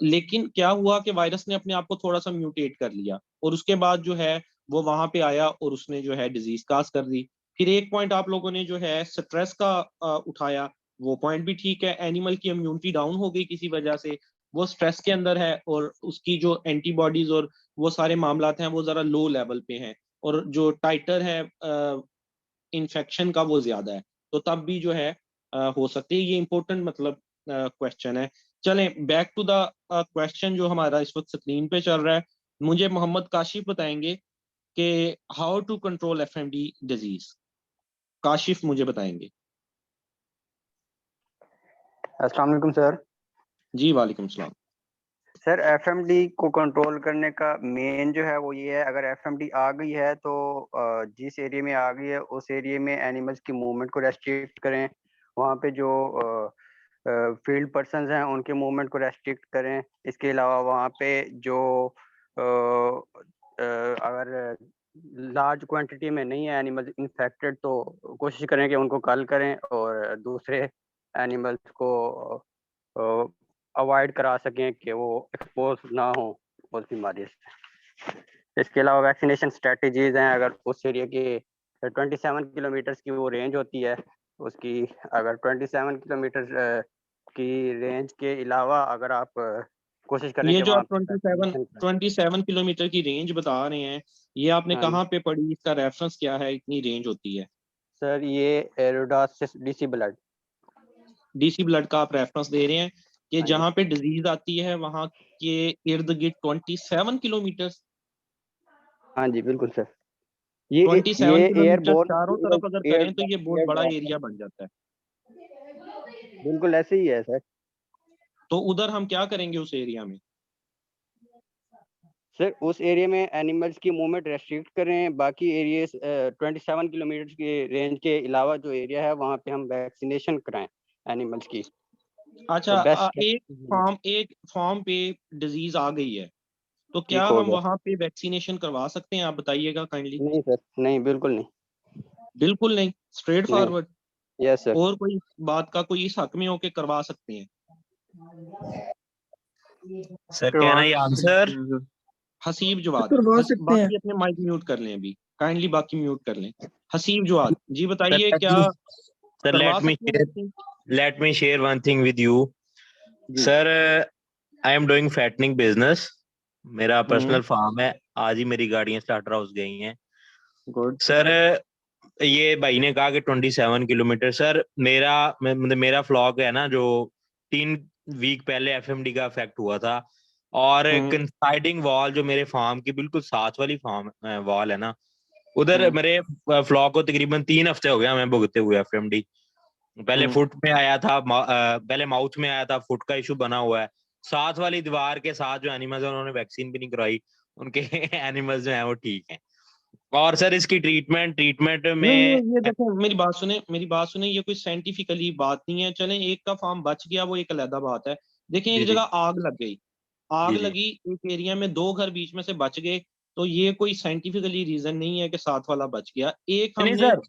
लेकिन क्या हुआ कि वायरस ने अपने आप को थोड़ा सा म्यूटेट कर लिया, और उसके बाद जो है वो वहां पे आया और उसने जो है डिजीज काज कर दी। फिर एक पॉइंट आप लोगों ने जो है स्ट्रेस का उठाया, वो पॉइंट भी ठीक है। एनिमल की इम्यूनिटी डाउन हो गई किसी वजह से, वो स्ट्रेस के अंदर है, और उसकी जो एंटीबॉडीज और वो सारे मामलात हैं वो जरा लो लेवल पे हैं, और जो टाइटर है इन्फेक्शन का वो ज्यादा है, तो तब भी जो है हो सकती है। ये इंपॉर्टेंट मतलब क्वेश्चन है। चलें बैक टू द क्वेश्चन जो हमारा इस वक्त स्क्रीन पे चल रहा है। मुझे मोहम्मद काशिफ बताएंगे कि how to control FMD disease. Kashif मुझे बताएंगे। अस्सलाम वालेकुम सर। जी वालेकुम सलाम। सर एफएमडी को कंट्रोल करने का मेन जो है वो ये है, अगर एफएमडी आ गई है तो जिस एरिया में आ गई है उस एरिया में एनिमल्स की मूवमेंट को रेस्ट्रिक्ट करें। वहाँ पे जो फील्ड पर्सन्स हैं उनके मूवमेंट को रेस्ट्रिक्ट करें। इसके अलावा वहाँ पे जो अगर लार्ज क्वांटिटी में नहीं है एनिमल्स इन्फेक्टेड, तो कोशिश करें कि उनको कल करें और दूसरे एनिमल्स को अवॉइड करा सकें कि वो एक्सपोज ना हो उस बीमारी से। इसके अलावा वैक्सीनेशन स्ट्रेटजीज हैं, अगर उस एरिया के 27 किलोमीटर्स की वो रेंज होती है, उसकी अगर 27 किलोमीटर की रेंज के अलावा अगर आप कोशिश करें ये कि जो वहाँ आप पे वैक्सीनेशन 27 किलोमीटर की रेंज बता रहे हैं, ये आपने हाँ जी कहाँ पे पढ़ी, इसका रेफरेंस क्या है, इतनी रेंज होती है? सर, ये एरोडास डीसी ब्लड। डीसी ब्लड का आप रेफरेंस दे रहे हैं कि हाँ जी जहां पे डिजीज आती है वहां के इर्द गिर्द 27 किलोमीटर। हाँ जी बिल्कुल सर। ये 27 किलोमीटर एयरबोर्न चारों तरफ अगर करें तो ये बहुत बड़ा एयर एरिया बन जाता है। बिल्कुल ऐसे ही है सर। तो उधर हम क्या करेंगे उस एरिया में? सर उस एरिया में एनिमल्स की मूवमेंट रेस्ट्रिक्ट करें, बाकी एरियाज 27 किलोमीटर के रेंज के अलावा जो एरिया है वहाँ पे हम वैक्सीनेशन कराएं एनिमल्स की। अच्छा, तो बेस्ट एक फॉर्म पे डिजीज आ गई है, तो क्या ठीक हो हम गया। वहाँ पे वैक्सीनेशन करवा सकते हैं? आप बताइएगा काइंडली। नहीं सर, नहीं बिल्कुल नहीं। बिल्कुल नहीं, स्ट्रेट नहीं। फॉरवर्ड। Yes sir. और कोई बात का कोई इस हक में होके करवा सकते हैं? Sir can I answer? Haseeb Jawad, करवा सकते हैं। बाकी अपने माइक म्यूट कर लें अभी, काइंडली बाकी म्यूट कर लें। हसीब जवाद जी बताइए, Sir, क्या sir, करवा सकते हैं vaccine? let me share one thing with you. जी। Sir, I am doing fattening business. मेरा पर्सनल फार्म है, आज ही मेरी गाड़ियां स्टार्टर हाउस गई हैं। गुड। सर ये भाई ने कहा कि 27 किलोमीटर। सर मेरा फ्लॉक है ना, जो 3 वीक पहले एफएमडी का इफेक्ट हुआ था, और कंसाइडिंग वॉल जो मेरे फार्म की बिल्कुल साथ वाली फार्म वॉल है ना, उधर मेरे फ्लॉक को तकरीबन 3 हफ्ते हो गया मैं भुगते हुए एफएमडी। पहले फुट में आया था, पहले माउथ में आया था, फुट का इशू बना हुआ है। साथ वाली दीवार के साथ जो एनिमल्स है उन्होंने वैक्सीन भी नहीं करवाई, उनके एनिमल्स जो है वो ठीक हैं। और सर इसकी ट्रीटमेंट में ये देखो, मेरी बात सुने, ये कोई साइंटिफिकली बात नहीं है। चलें, एक का फार्म बच गया, वो एक अलग बात है। देखें, जी एक जी जगह आग लग गई, आग जी जी लगी एक एरिया में, 2 घर बीच में से बच गए, तो ये कोई साइंटिफिकली रीजन नहीं है कि साथ वाला बच गया। एक नहीं हमने सर,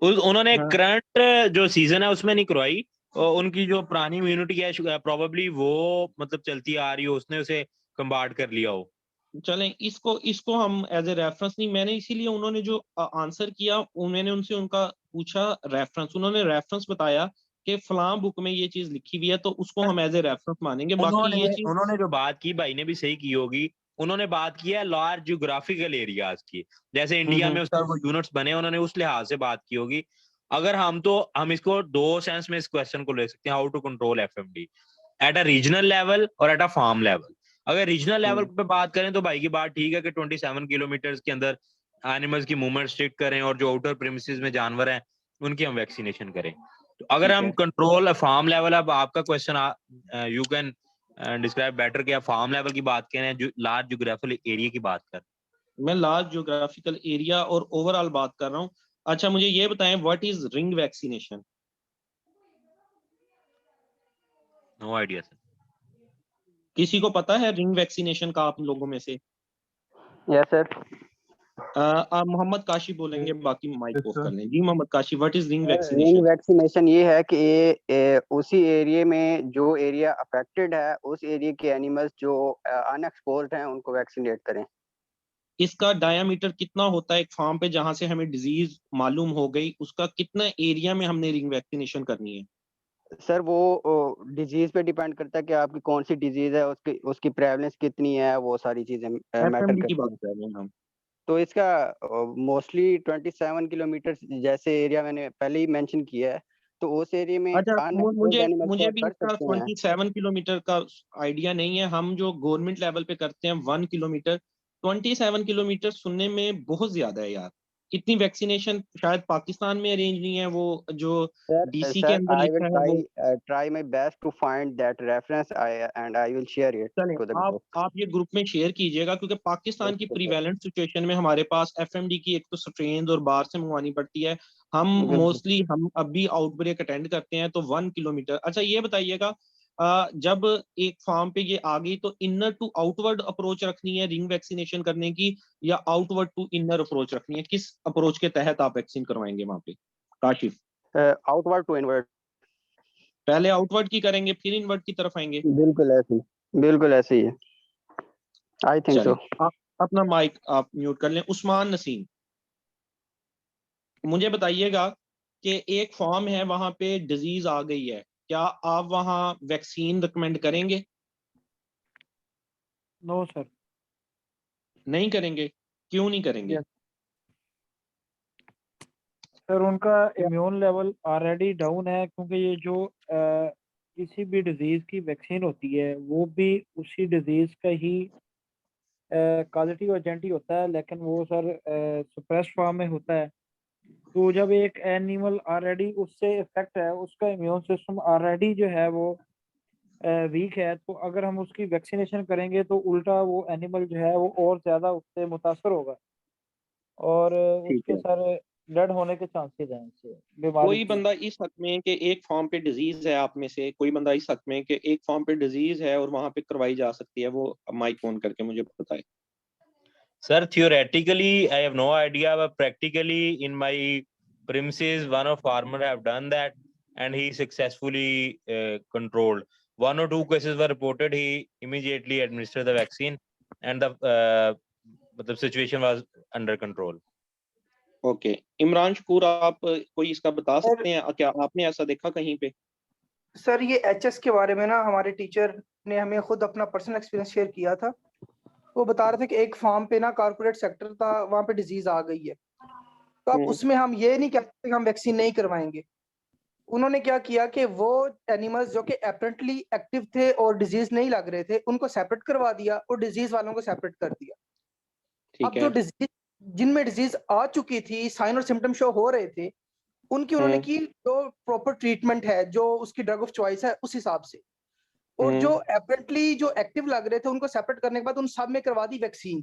उन्होंने हाँ, करंट जो सीजन है उसमें नहीं करवाई, और उनकी जो पुरानी इम्यूनिटी है प्रोबेबली वो मतलब चलती आ रही हो, उसने उसे कंबार्ट कर लिया हो। चलें, इसको हम एज ए रेफरेंस नहीं, मैंने इसीलिए उन्होंने जो आंसर किया, मैंने उनसे उनका पूछा रेफरेंस, उन्होंने रेफरेंस बताया कि फलां बुक में ये चीज लिखी हुई है, तो उसको हम एज ए रेफरेंस मानेंगे। बाकी ये चीज उन्होंने जो बात की, भाई ने भी सही की होगी, उन्होंने बात की है लार्ज जियोग्राफिकल एरियाज की, जैसे इंडिया में उसका वो यूनिट्स बने, उन्होंने उस लिहाज से बात की होगी। अगर हम इसको 2 सेंस में इस क्वेश्चन को ले सकते हैं, how to control FMD at a regional level और एट अ फार्म लेवल। अगर रीजनल लेवल पे बात करें तो भाई की बात ठीक है कि 27 किलोमीटर के अंदर एनिमल्स की मूवमेंट स्ट्रिक्ट करें, और जो आउटर प्रीमिसेस में जानवर हैं उनकी हम वैक्सीनेशन करें। तो अगर हम कंट्रोल फार्म लेवल, अब आपका question you can describe better कि आप फार्म लेवल की बात करें, जो लार्ज जियोग्राफिकल एरिया की बात कर। मैं लार्ज जियोग्राफिकल एरिया और ओवरऑल बात कर रहा हूँ। अच्छा, मुझे ये बताएं, what is ring vaccination? No idea sir. किसी को पता है रिंग वैक्सीनेशन का आप लोगों में से? Yes sir. मोहम्मद काशी बोलेंगे, बाकी माइक ऑफ कर लें। जी Mohammad Kashi, what is ring ring vaccination? Vaccination ये है कि उसी एरिया में जो एरिया अफेक्टेड है उस एरिया के एनिमल्स जो अनएक्सपोज्ड हैं उनको वैक्सीनेट करें। इसका डायामीटर कितना होता है एक फार्म पे, जहां से हमें डिजीज मालूम हो गई, उसका कितना एरिया में हमने रिंग वैक्सीनेशन करनी है? सर वो डिजीज पे डिपेंड करता है कि आपकी कौन सी डिजीज है, उसकी उसकी प्रेवलेंस कितनी है, वो सारी चीजें मैटर एफएमडी की करती बात हैं। कर रहे हैं हम। तो इसका मोस्टली 27 किलोमीटर जैसे एरिया मैंने पहले ही मेंशन किया है, तो उस एरिया में अच्छा, अनएक्सपोज्ड मुझे एनिमल्स को मुझे आप भी कर इसका सकते हैं। 27 किलोमीटर का आइडिया नहीं है। हम जो गवर्नमेंट लेवल पे करते हैं 1 किलोमीटर, 27 किलोमीटर सुनने में बहुत ज्यादा है यार। इतनी वैक्सीनेशन शायद पाकिस्तान में अरेंज नहीं है, वो जो डीसी के सर अंदर आई विल लिखा है वो। Try my best to find that reference and I will share it चलें, टू द आप ग्रुप। आप ये ग्रुप में शेयर कीजिएगा, क्योंकि पाकिस्तान की प्रीवेलेंट सिचुएशन में हमारे पास एफएमडी की एक तो स्ट्रेन और बाहर से मंगवानी पड़ती है। हम मोस्टली हम अभी आउटब्रेक अटेंड करते हैं, तो 1 किलोमीटर। अच्छा, ये बताइएगा, जब एक फार्म पे ये आ गई, तो इनर टू आउटवर्ड अप्रोच रखनी है रिंग वैक्सीनेशन करने की, या आउटवर्ड टू इनर अप्रोच रखनी है? किस अप्रोच के तहत आप वैक्सीन करवाएंगे वहां पे काशिफ? Outward to inward. पहले आउटवर्ड की करेंगे, फिर इनवर्ड की तरफ आएंगे? बिल्कुल ऐसे ही है। आई थिंक चलें, सो। आप अपना माइक आप म्यूट कर लें। उस्मान नसीम, मुझे बताइएगा कि एक फॉर्म है, वहां पे डिजीज आ गई है, क्या आप वहां वैक्सीन रिकमेंड करेंगे? No sir. नहीं करेंगे? क्यों नहीं करेंगे? यस सर, उनका इम्यून लेवल ऑलरेडी डाउन है, क्योंकि ये जो किसी भी डिजीज की वैक्सीन होती है वो भी उसी डिजीज का ही कॉजेटिव एजेंट ही होता है, लेकिन वो सर सप्रेस्ड फॉर्म में होता है। तो जब एक एनिमल ऑलरेडी उससे इफेक्ट है, उसका इम्यून सिस्टम ऑलरेडी जो है वो वीक है, तो अगर हम उसकी वैक्सीनेशन करेंगे तो उल्टा वो एनिमल जो है वो और ज़्यादा उससे मुतासर होगा और ठीक उसके है। सारे डेड होने के चांसेस हैं इससे बीमारी कोई की। बंदा इस हक में कि एक फॉर्म पे डिजीज है, आप में से कोई बंदा इस हक में कि एक फॉर्म पे डिजीज है और वहां पे करवाई जा सकती है, वो माइक ऑन करके मुझे बताए। Sir, theoretically, I have no idea, but practically in my premises, one of farmer have done that, and he successfully controlled. 1 or 2 cases were reported. He immediately administered the vaccine, and the situation was under control. Okay, Imran Shakoor, आप कोई इसका बता सर सकते हैं क्या आपने ऐसा देखा कहीं पे? सर ये एचएस के बारे में ना हमारे टीचर ने हमें खुद अपना पर्सनल एक्सपीरियंस शेयर किया था। वो बता रहे थे कि एक फार्म पे ना कॉर्पोरेट सेक्टर था, वहाँ पे डिजीज आ गई है, तो अब उसमें हम ये नहीं कहते कि हम वैक्सीन नहीं करवाएंगे। उन्होंने क्या किया कि वो एनिमल्स जो कि एपरेंटली एक्टिव थे और डिजीज नहीं लग रहे थे उनको सेपरेट करवा दिया और डिजीज वालों को सेपरेट कर दिया। अब जो डिजीज जिनमें डिजीज आ चुकी थी, साइन और सिम्टम शो हो रहे थे, उनकी उन्होंने की जो प्रॉपर ट्रीटमेंट है, जो उसकी ड्रग ऑफ चॉइस है उस हिसाब से, और जो एपरेंटली जो एक्टिव लग रहे थे उनको सेपरेट करने के बाद उन सब में करवा दी वैक्सीन।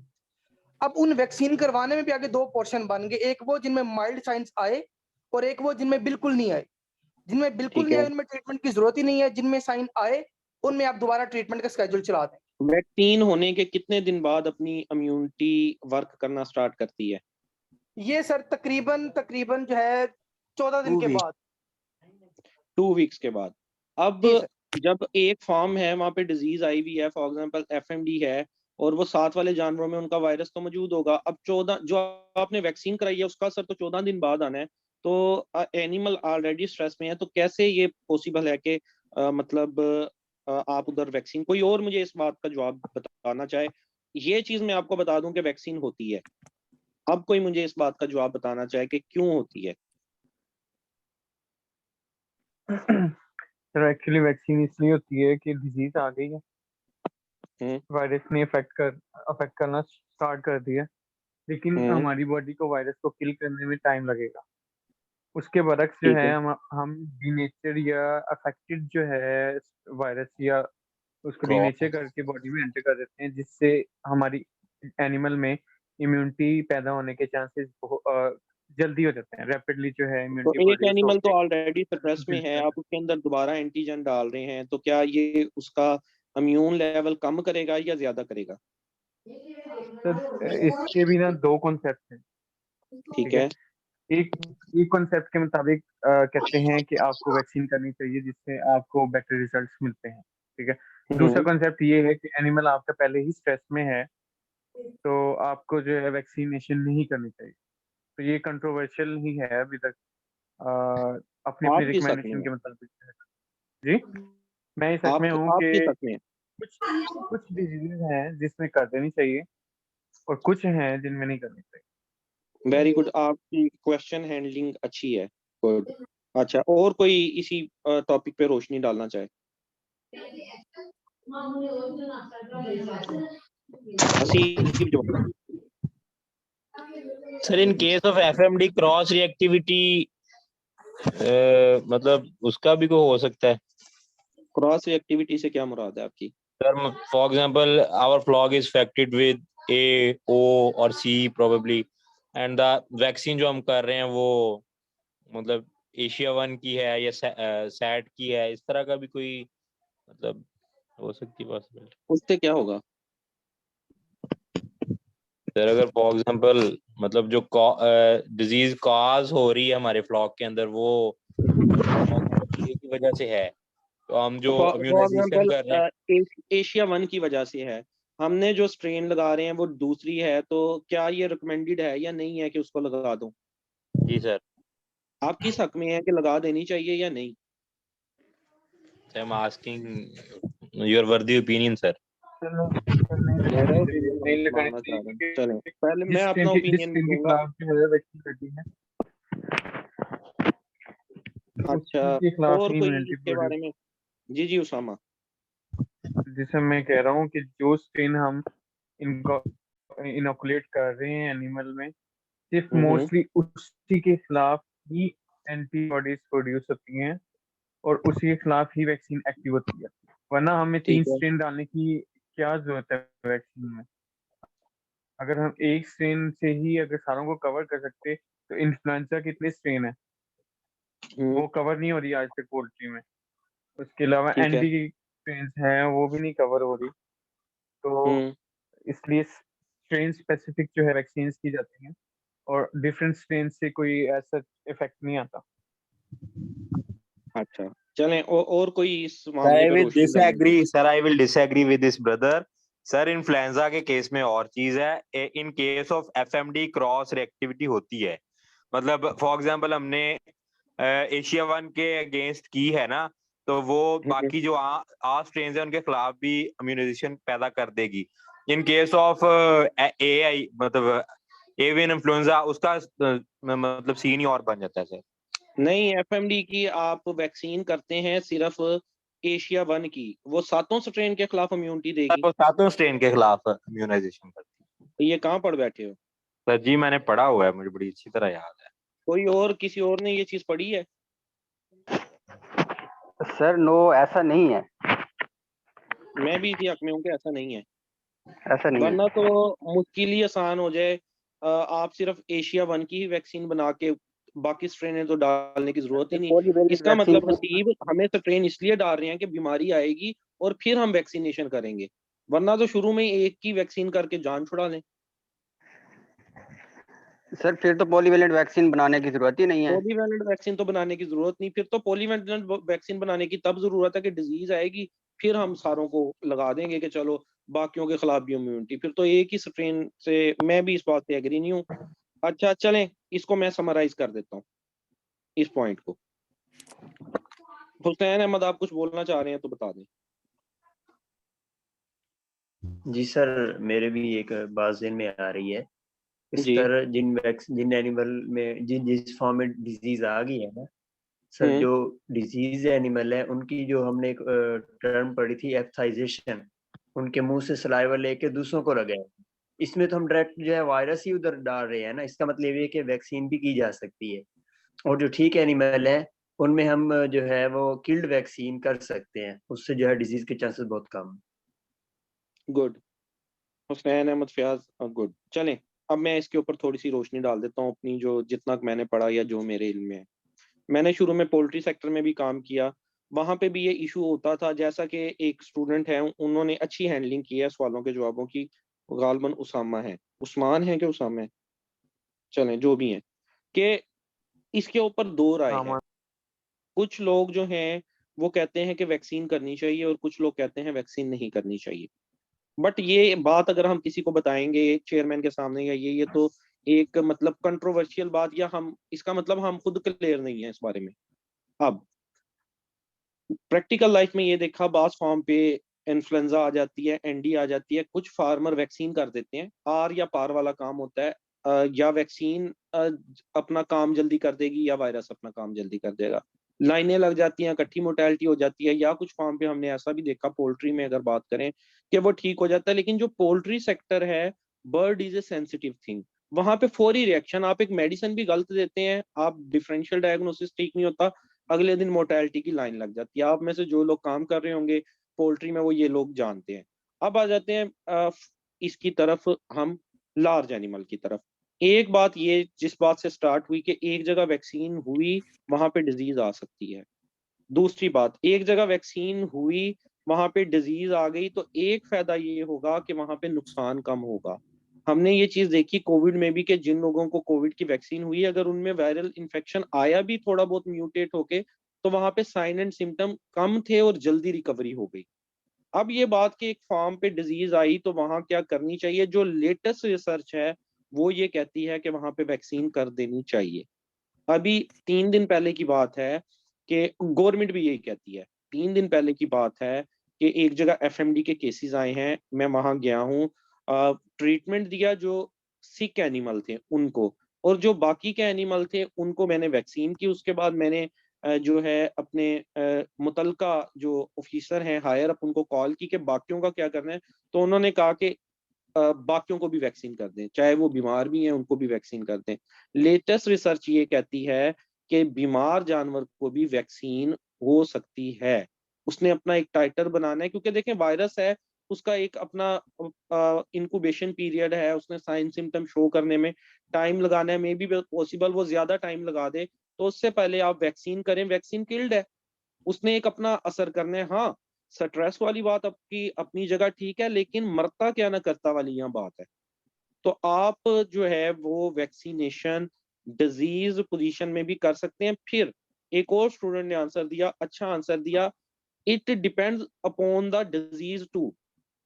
अब उन वैक्सीन करवाने में भी आगे 2 पोर्शन बन गए, एक वो जिनमें माइल्ड साइंस आए और एक वो जिनमें बिल्कुल नहीं आए। जिनमें बिल्कुल नहीं आए उनमें ट्रीटमेंट की जरूरत ही नहीं है, जिनमें साइन आए उनमें आप दोबारा ट्रीटमेंट का स्केड्यूल चला दें। वैक्सीन होने के कितने दिन बाद अपनी इम्यूनिटी वर्क करना स्टार्ट करती है? ये सर तकरीबन जो है 14 दिन के बाद, 2 वीक्स के बाद। अब जब एक फॉर्म है वहां पे डिजीज आई हुई है, फॉर एग्जांपल एफएमडी है, और वो साथ वाले जानवरों में उनका वायरस तो मौजूद होगा। अब 14 जो आपने वैक्सीन कराई है उसका असर तो 14 दिन बाद आना है, तो एनिमल ऑलरेडी स्ट्रेस में है, तो कैसे ये पॉसिबल है कि मतलब आप उधर वैक्सीन, कोई और मुझे इस बात का जवाब बताना चाहे। ये चीज मैं आपको बता दूं कि वैक्सीन होती है, अब कोई मुझे इस बात का जवाब बताना चाहे कि क्यों होती है। सर एक्चुअली वैक्सीन इसलिए होती है कि डिजीज आ गई है, वायरस ने अफेक्ट करना स्टार्ट कर दिया, लेकिन हमारी बॉडी को वायरस को किल करने में टाइम लगेगा। उसके बरक्स जो है हम डीनेचर या अफेक्टेड जो है वायरस या उसको डीनेचर करके बॉडी में एंटर कर देते हैं, जिससे हमारी एनिमल में इम्यूनिटी पैदा होने के चांसेस जल्दी हो जाते हैं, रैपिडली जो है तो इम्यूनिटी एक एनिमल तो ऑलरेडी स्ट्रेस में है, आप उसके अंदर दोबारा एंटीजन डाल रहे हैं, तो क्या ये उसका इम्यून लेवल कम करेगा या ज्यादा करेगा? सर इसके भी ना 2 कॉन्सेप्ट हैं। ठीक है। एक कॉन्सेप्ट के मुताबिक कहते हैं कि आपको वैक्सीन करनी चाहिए जिससे आपको बेटर रिजल्ट्स मिलते हैं, ठीक है। दूसरा कॉन्सेप्ट ये है कि एनिमल आपका पहले ही स्ट्रेस में है तो आपको जो है वैक्सीनेशन नहीं करनी चाहिए। तो ये कंट्रोवर्शियल ही है अभी तक, अपनी आप अपनी किस हक में रिकमेंडेशन के हैं? मुताबिक। जी, मैं इस हक में हूँ आप किस कि हक में हैं? कुछ डिजीज हैं जिसमें कर देनी चाहिए और कुछ हैं जिनमें नहीं करनी चाहिए। वेरी गुड, आपकी क्वेश्चन हैंडलिंग अच्छी है। गुड। अच्छा, और कोई इसी टॉपिक पे रोशनी डालना चाहे? हसीब जवाब। Sir, in case of FMD cross reactivity, मतलब उसका भी कोई हो सकता है? क्रॉस रिएक्टिविटी से क्या मुराद है आपकी? Sir, for example, our flock is infected with A, O और C probably, and the vaccine जो हम कर रहे हैं वो मतलब एशिया 1 की है या सैट की है, इस तरह का भी कोई मतलब हो सकती है पॉसिबिलिटी? उससे क्या होगा? सर अगर फॉर एग्जांपल मतलब जो डिजीज कॉज हो रही है हमारे फ्लॉक के अंदर वो की वजह से है, तो हम जो फॉर इम्यूनाइजेशन कर रहे हैं एग्जांपल एशिया 1 की वजह से है, हमने जो स्ट्रेन लगा रहे हैं वो दूसरी है, तो क्या ये रिकमेंडेड है या नहीं है कि उसको लगा दूं? जी सर। आप किस हक में है कि लगा देनी चाहिए या नहीं? आई एम आस्किंग योर वर्दी ओपिनियन सर। चलें, पहले मैं अपना ओपिनियन दूंगा। अच्छा, और कोई इसके बारे में? जी जी उसामा। जिसे मैं कह रहा हूँ कि जो स्ट्रेन हम इनको इनोकुलेट कर रहे हैं एनिमल में, सिर्फ मोस्टली उसी के खिलाफ ही एंटीबॉडीज प्रोड्यूस होती हैं और उसी के खिलाफ ही वैक्सीन एक्टिव होती है। वरना हमें 3 ठीक है। स्ट्रेन डालने की क्या जरूरत है वैक्सीन में? अगर हम एक स्ट्रेन से ही अगर सारों को कवर कर सकते तो इन्फ्लुएंजा कितने स्ट्रेन है वो कवर नहीं हो रही आज तक पोल्ट्री में। उसके अलावा ठीक है। एंटी स्ट्रेन हैं वो भी नहीं कवर हो रही, तो इसलिए स्ट्रेन स्पेसिफिक जो है वैक्सीन की जाती हैं और डिफरेंट स्ट्रेन से कोई ऐसा इफेक्ट नहीं आता। अच्छा चलें, और कोई इस I मामले पर will रोशनी डालें? disagree, sir. I will disagree with this brother. Sir influenza के केस में और चीज है, in case of FMD cross reactivity होती है। मतलब फॉर एग्जांपल हमने एशिया 1 के अगेंस्ट की है ना, तो वो बाकी जो आ स्ट्रेन्स है उनके खिलाफ भी इम्यूनाइजेशन पैदा कर देगी। इन केस ऑफ एआई मतलब एवियन इन्फ्लुएंजा उसका मतलब सीन ही और बन जाता है सर। नहीं, एफएमडी की आप वैक्सीन करते हैं सिर्फ एशिया 1 की, वो 7 स्ट्रेन के खिलाफ इम्यूनिटी देगी। वो 7 स्ट्रेन के खिलाफ इम्यूनाइजेशन करती है। तो ये कहाँ पढ़ बैठे हो? सर जी मैंने पढ़ा हुआ है, मुझे बड़ी अच्छी तरह याद है। कोई और किसी और ने ये चीज पढ़ी है? सर नो ऐसा नहीं है, मैं भी इसी हक में हूँ कि ऐसा नहीं है, ऐसा नहीं है। वरना तो मुश्किल ही आसान हो जाए। आप सिर्फ एशिया 1 की ही वैक्सीन बना के बाकी स्ट्रेन तो डालने की जरूरत ही नहीं। पॉलीवैलेंट इसका वैक्सीन मतलब हसीब हमें स्ट्रेन इसलिए डाल रहे हैं कि बीमारी आएगी और फिर हम वैक्सीनेशन करेंगे, वरना तो शुरू में ही एक की वैक्सीन करके जान छुड़ा लें। सर फिर तो पॉलीवैलेंट वैक्सीन बनाने की जरूरत ही नहीं है। पॉलीवैलेंट वैक्सीन तो बनाने की जरूरत नहीं, फिर तो पॉलीवैलेंट वैक्सीन बनाने की तब जरूरत है कि डिजीज आएगी, फिर हम सारों को लगा देंगे कि चलो बाकियों के खिलाफ भी इम्यूनिटी। फिर तो एक ही स्ट्रेन से मैं भी इस बात से एग्री नहीं हूँ। अच्छा चलें, इसको मैं समराइज कर देता हूँ इस पॉइंट को। हुसैन अहमद आप कुछ बोलना चाह रहे हैं तो बता दें। जी सर, मेरे भी एक बात ज़हन में आ रही है। इस जी। तरह जिन एनिमल में जिस फॉर्म में डिजीज आ गई है ना सर, जो डिजीज एनिमल है उनकी जो हमने एक टर्म पढ़ी थी एप्थाइजेशन, उनके मुंह से सलाइवा लेके दूसरों को लगाए। इसमें तो हम डायरेक्ट जो है वायरस ही उधर डाल रहे हैं ना। इसका मतलब ये है कि वैक्सीन भी की जा सकती है, और जो ठीक एनिमल है उनमें हम जो है वो किल्ड वैक्सीन कर सकते हैं, उससे जो है डिजीज के चांसेस बहुत कम है। Good, Hussain Ahmed Fayyaz, good. चलें, अब मैं इसके ऊपर थोड़ी सी रोशनी डाल देता हूँ अपनी, जो जितना मैंने पढ़ा या जो मेरे इल्म में है। मैंने शुरू में पोल्ट्री सेक्टर में भी काम किया, वहां पे भी ये इशू होता था। जैसा कि एक स्टूडेंट है, उन्होंने अच्छी हैंडलिंग की है सवालों के जवाबों की, गालबन उसामा है, उस्मान है कि उसामा है, चलें जो भी है, कि इसके ऊपर दो राय है। कुछ लोग जो हैं वो कहते हैं कि वैक्सीन करनी चाहिए और कुछ लोग कहते हैं वैक्सीन नहीं करनी चाहिए। बट ये बात अगर हम किसी को बताएंगे चेयरमैन के सामने या ये तो एक मतलब कंट्रोवर्शियल बात, या हम इसका मतलब हम खुद क्लियर नहीं है इस बारे में। अब प्रैक्टिकल लाइफ में ये देखा, बास फार्म पे इन्फ्लुएंजा आ जाती है, एनडी आ जाती है, कुछ फार्मर वैक्सीन कर देते हैं, आर या पार वाला काम होता है। या वैक्सीन अपना काम जल्दी कर देगी या वायरस अपना काम जल्दी कर देगा, लाइनें लग जाती हैं, इकट्ठी मोर्टेलिटी हो जाती है। या कुछ फार्म पे हमने ऐसा भी देखा, पोल्ट्री में अगर बात करें, कि वो ठीक हो जाता है। लेकिन जो पोल्ट्री सेक्टर है, bird is a sensitive thing, वहां पे फौरी रिएक्शन, आप एक मेडिसिन भी गलत देते हैं, आप डिफरेंशियल डायग्नोसिस ठीक नहीं होता, अगले दिन मोर्टेलिटी की लाइन लग जाती है। आप में से जो लोग काम कर रहे होंगे पोल्ट्री में वो ये लोग जानते हैं। अब आ जाते हैं इसकी तरफ, हम लार्ज एनिमल की तरफ। एक बात ये जिस बात से स्टार्ट हुई कि एक जगह वैक्सीन हुई वहां पे डिजीज आ सकती है। दूसरी बात, एक जगह वैक्सीन हुई वहां पे डिजीज आ गई तो एक फायदा ये होगा कि वहां पे नुकसान कम होगा। हमने ये चीज देखी कोविड में भी कि जिन लोगों को कोविड की वैक्सीन हुई, अगर उनमें वायरल इन्फेक्शन आया भी थोड़ा बहुत म्यूटेट होके, तो वहां पे साइन एंड सिम्टम कम थे और जल्दी रिकवरी हो गई। अब ये बात कि एक फार्म पे डिजीज आई तो वहां क्या करनी चाहिए, जो लेटेस्ट रिसर्च है वो ये कहती है कि वहां पे वैक्सीन कर देनी चाहिए। अभी 3 दिन पहले की बात है कि गवर्नमेंट भी यही कहती है। 3 दिन पहले की बात है कि एक जगह एफएमडी के केसेस आए हैं, मैं वहां गया हूँ, ट्रीटमेंट दिया जो सिक एनिमल थे उनको, और जो बाकी के एनिमल थे उनको मैंने वैक्सीन की। उसके बाद मैंने जो है अपने मुतलका जो ऑफिसर हैं हायर अप, उनको कॉल की कि बाकियों का क्या करना है। तो उन्होंने कहा कि बाकियों को भी वैक्सीन कर दें, चाहे वो बीमार भी हैं उनको भी वैक्सीन कर दें। लेटेस्ट रिसर्च ये कहती है कि बीमार जानवर को भी वैक्सीन हो सकती है। उसने अपना एक टाइटर बनाना है, क्योंकि देखें वायरस है, उसका एक अपना इंक्यूबेशन पीरियड है, उसने साइन सिम्टम शो करने में टाइम लगाना है, मे बी पॉसिबल वो ज्यादा टाइम लगा दे, तो उससे पहले आप वैक्सीन करें, वैक्सीन किल्ड है, उसने एक अपना असर करना है। हाँ, स्ट्रेस वाली बात आपकी अपनी जगह ठीक है, लेकिन मरता क्या ना करता वाली यहाँ बात है। तो आप जो है वो वैक्सीनेशन डिजीज पोजीशन में भी कर सकते हैं। फिर एक और स्टूडेंट ने आंसर दिया, अच्छा आंसर दिया, it depends upon the disease too.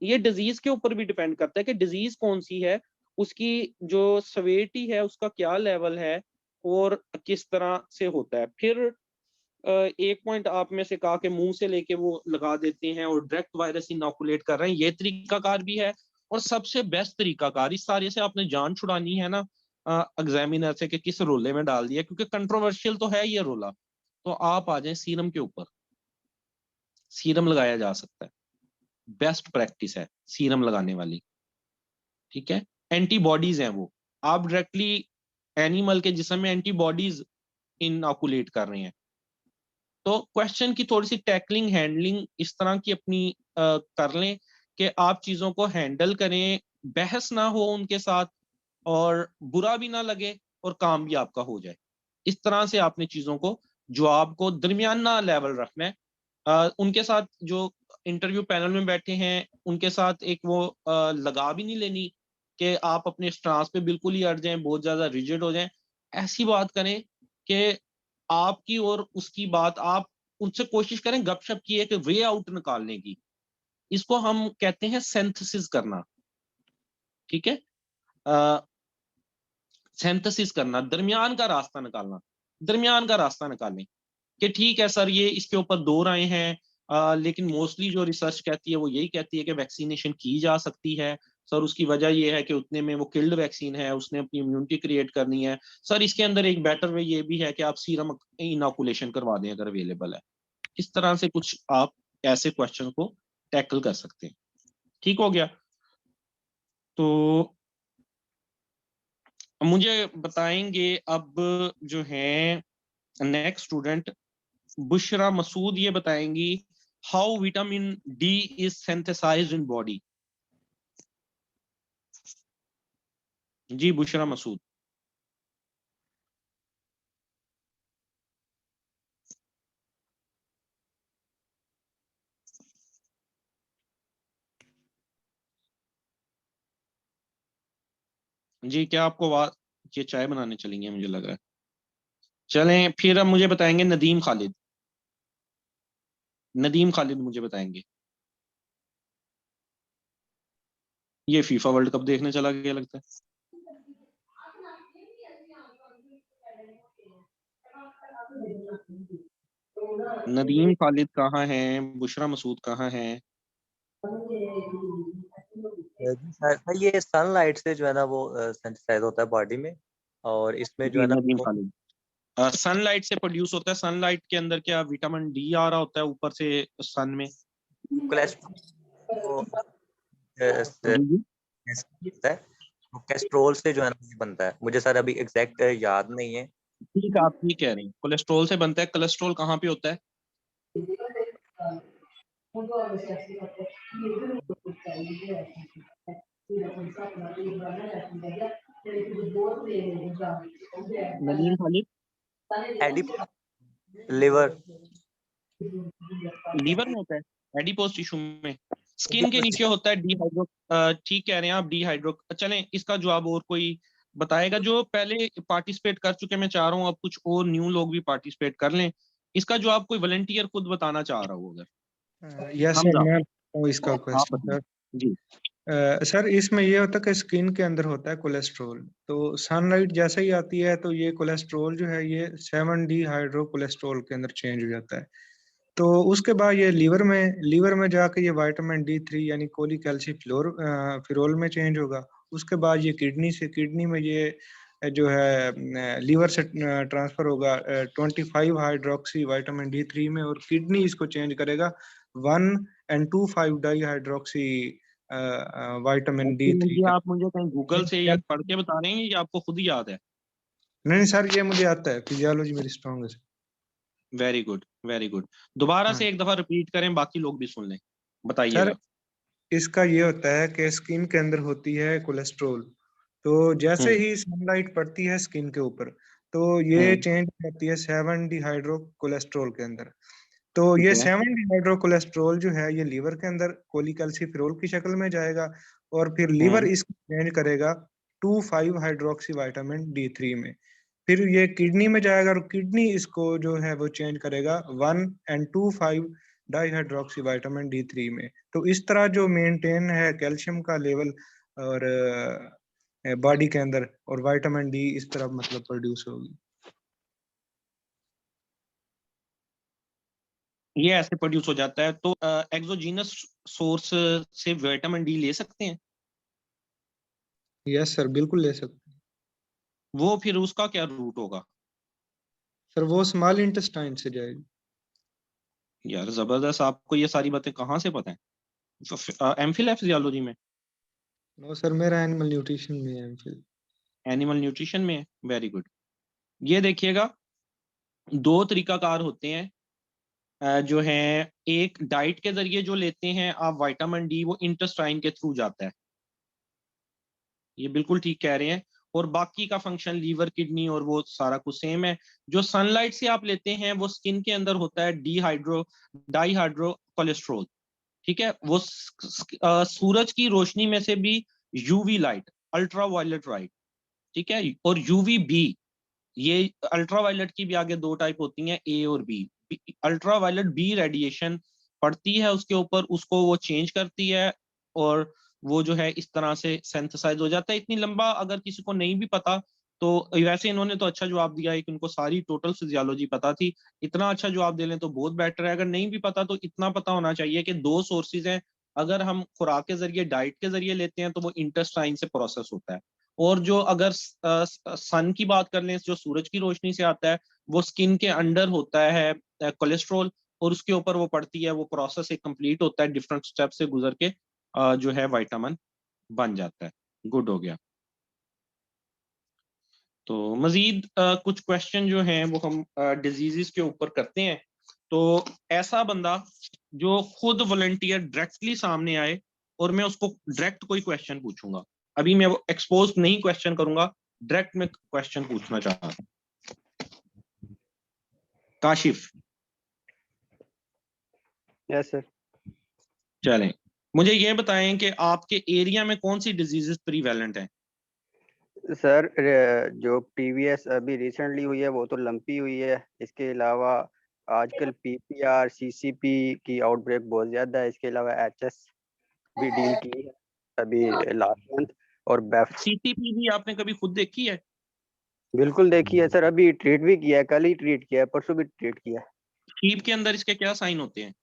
ये डिजीज के ऊपर भी डिपेंड करता है कि डिजीज कौन सी है, उसकी जो सवेरिटी है, उसका क्या लेवल है और किस तरह से होता है। फिर एक पॉइंट आप में से कहा कि मुंह से लेके वो लगा देते हैं और डायरेक्ट वायरस इनोकुलेट कर रहे हैं, ये तरीकाकार भी है। और सबसे बेस्ट तरीकाकार, इस सारे से आपने जान छुड़ानी है ना एग्जामिनर से कि किस रोले में डाल दिया, क्योंकि कंट्रोवर्शियल तो है ये रोला, तो आप आ जाए सीरम के ऊपर, सीरम लगाया जा सकता है, बेस्ट प्रैक्टिस है सीरम लगाने वाली, ठीक है। एंटीबॉडीज हैं वो, आप डायरेक्टली एनिमल के जिस्म में एंटीबॉडीज इनोकुलेट कर रहे हैं। तो क्वेश्चन की थोड़ी सी टैकलिंग हैंडलिंग इस तरह की अपनी कर लें कि आप चीजों को हैंडल करें, बहस ना हो उनके साथ और बुरा भी ना लगे और काम भी आपका हो जाए। इस तरह से आपने चीजों को जवाब को दरमियाना लेवल रखना है। उनके साथ जो इंटरव्यू पैनल में बैठे हैं उनके साथ एक वो लगा भी नहीं लेनी कि आप अपने स्टांस पे बिल्कुल ही अड़ जाएं, बहुत ज्यादा रिजिड हो जाएं। ऐसी बात करें कि आपकी और उसकी बात, आप उनसे कोशिश करें गपशप की एक वे आउट निकालने की। इसको हम कहते हैं सिंथेसिस करना, ठीक है। सिंथेसिस करना, दरमियान का रास्ता निकालना, दरमियान का रास्ता निकालें कि ठीक है सर ये इसके ऊपर दो राय हैं, लेकिन मोस्टली जो रिसर्च कहती है वो यही कहती है कि वैक्सीनेशन की जा सकती है सर, उसकी वजह ये है कि उतने में वो किल्ड वैक्सीन है, उसने अपनी इम्यूनिटी क्रिएट करनी है सर, इसके अंदर एक बेटर वे ये भी है कि आप सीरम इनोकुलेशन करवा दें अगर अवेलेबल है। इस तरह से कुछ आप ऐसे क्वेश्चन को टैकल कर सकते हैं। ठीक हो गया। तो मुझे बताएंगे अब जो है नेक्स्ट स्टूडेंट बुशरा मसूद, ये बताएंगी how vitamin D is synthesised in body. जी बुशरा मसूद। जी क्या आपको ये चाय बनाने चलेंगे मुझे लग रहा है। चलें फिर अब मुझे बताएंगे नदीम खालिद। नदीम खालिद मुझे बताएंगे। ये फीफा वर्ल्ड कप देखने चला गया लगता है। नदीम खालिद कहाँ हैं, बुशरा मसूद कहाँ हैं? ये सनलाइट से जो है ना वो सिंथेसाइज होता है बॉडी में, और इसमें जो है ना नदीम खालिद सनलाइट से प्रोड्यूस होता है। सनलाइट के अंदर क्या विटामिन डी आ रहा होता है ऊपर से सन में? कोलेस्ट्रोल से जो है ना बनता है, मुझे सर अभी एग्जैक्ट याद नहीं है। ठीक है, आप ठीक कह रहे हैं, कोलेस्ट्रॉल से बनता है। कोलेस्ट्रॉल कहाँ पे होता है? नदीम खालिद लिवर में होता है, एडिपोज टिश्यू में। स्किन के नीचे होता है डीहाइड्रो। ठीक कह रहे हैं आप, डीहाइड्रो। चलें इसका जवाब और कोई बताएगा? जो पहले पार्टिसिपेट कर चुके, मैं चाह रहा हूँ अब कुछ और न्यू लोग भी पार्टिसिपेट कर लें। इसका जवाब कोई वॉलंटियर खुद बताना चाह रहा हो अगर। यस सर, मैं इसका क्वेश्चन सर जी सर इसमें ये होता है कि स्किन के अंदर होता है कोलेस्ट्रॉल, तो सनलाइट जैसे ही आती है तो ये कोलेस्ट्रॉल जो है ये 7D हाइड्रो कोलेस्ट्रॉल के अंदर चेंज हो जाता है। तो उसके बाद ये लीवर में जाके ये विटामिन D3 यानी कोलिकैल्सिफेरोल में चेंज होगा। उसके बाद ये किडनी में ये जो है लीवर से ट्रांसफर होगा 25 हाइड्रोक्सी विटामिन D3 में, और किडनी इसको चेंज करेगा 1 and 2,5 डाईहाइड्रोक्सी विटामिन D3 आप मुझे कहीं गूगल से या पढ़ के बता रहे हैं या आपको खुद ही याद है? नहीं सर, ये मुझे आता है, फिजियोलॉजी मेरी स्ट्रांग है। Very good, very good. दोबारा से एक दफा रिपीट करें, बाकी लोग भी सुन लें, बताइएगा। इसका ये होता है कि स्किन के अंदर होती है कोलेस्ट्रोल, तो जैसे ही सनलाइट पड़ती है स्किन के ऊपर तो ये चेंज होती है 7 डिहाइड्रो कोलेस्ट्रोल के अंदर। तो ये 7 डिहाइड्रो कोलेस्ट्रोल जो है ये लीवर के अंदर कोलिकैल्सिफेरोल की शक्ल में जाएगा और फिर लीवर इसको चेंज करेगा 2,5 हाइड्रोक्सी विटामिन D3 में। फिर ये किडनी में जाएगा और किडनी इसको जो है वो चेंज करेगा 1 and 2,5 डाईहाइड्रोक्सी विटामिन D3 में। तो इस तरह जो मेंटेन है कैल्शियम का लेवल और बॉडी के अंदर और विटामिन डी इस तरह मतलब प्रोड्यूस होगी। ये ऐसे प्रोड्यूस हो जाता है। तो एक्सोजीनस सोर्स से विटामिन डी ले सकते हैं? यस सर, बिल्कुल ले सकते हैं। वो फिर उसका क्या रूट होगा? सर वो स्मॉल इंटेस्टाइन से जाएगी। यार जबरदस्त, आपको ये सारी बातें कहाँ से पता है? एमफिल है फिजियोलॉजी में? नो सर, मेरा एनिमल न्यूट्रिशन में है एमफिल। एनिमल न्यूट्रिशन में है, वेरी गुड। ये देखिएगा, दो तरीकाकार होते हैं जो है। एक डाइट के जरिए जो लेते हैं आप विटामिन डी, वो इंटेस्टाइन के थ्रू जाता है, ये बिल्कुल ठीक कह रहे हैं। और बाकी का फंक्शन लीवर, किडनी और वो सारा कुछ सेम है। जो सनलाइट से आप लेते हैं वो स्किन के अंदर होता है डाईहाइड्रो कोलेस्ट्रोल, ठीक है। वो सूरज की रोशनी में से भी UV light, ultraviolet light, ठीक है, और यूवी बी, ये अल्ट्रा वायलेट की भी आगे दो टाइप होती हैं, ए और B. Ultraviolet B radiation पड़ती है उसके ऊपर, उसको वो चेंज करती है और वो जो है इस तरह से सिंथेसाइज हो जाता है। इतनी लंबा अगर किसी को नहीं भी पता तो वैसे इन्होंने तो अच्छा जवाब दिया है कि उनको सारी टोटल फिजियोलॉजी पता थी। इतना अच्छा जवाब दे लें तो बहुत बेटर है। अगर नहीं भी पता तो इतना पता होना चाहिए कि दो सोर्सेज हैं। अगर हम खुराक के जरिए, डाइट के जरिए लेते हैं तो वो इंटेस्टाइन से प्रोसेस होता है, और जो अगर सन की बात कर लें, जो सूरज की रोशनी से आता है, वो स्किन के अंडर होता है कोलेस्ट्रॉल, और उसके ऊपर वो पड़ती है, वो प्रोसेस एक कंप्लीट होता है, डिफरेंट स्टेप से गुजर के जो है विटामिन बन जाता है। गुड हो गया। तो मजीद कुछ क्वेश्चन जो हैं वो हम डिजीजेस के ऊपर करते हैं। तो ऐसा बंदा जो खुद वॉलंटियर डायरेक्टली सामने आए और मैं उसको डायरेक्ट कोई क्वेश्चन पूछूंगा, अभी मैं वो एक्सपोज नहीं क्वेश्चन करूंगा, डायरेक्ट में क्वेश्चन पूछना चाह रहा हूं। काशिफ? Yes sir. चलें, मुझे ये बताएं कि आपके एरिया में कौन सी डिजीजेस प्रीवेलेंट हैं? सर जो प्रीवियस अभी रिसेंटली हुई है वो तो लंपी हुई है। इसके अलावा आजकल PPR CCP की आउटब्रेक बहुत ज्यादा है। इसके अलावा HS भी डील की है अभी लास्ट मंथ। और बेफ CCP भी आपने कभी खुद देखी है? बिल्कुल देखी है सर, अभी ट्रीट भी किया है, कल ही ट्रीट किया है, परसों भी ट्रीट किया है। शीप के अंदर इसके क्या साइन होते हैं?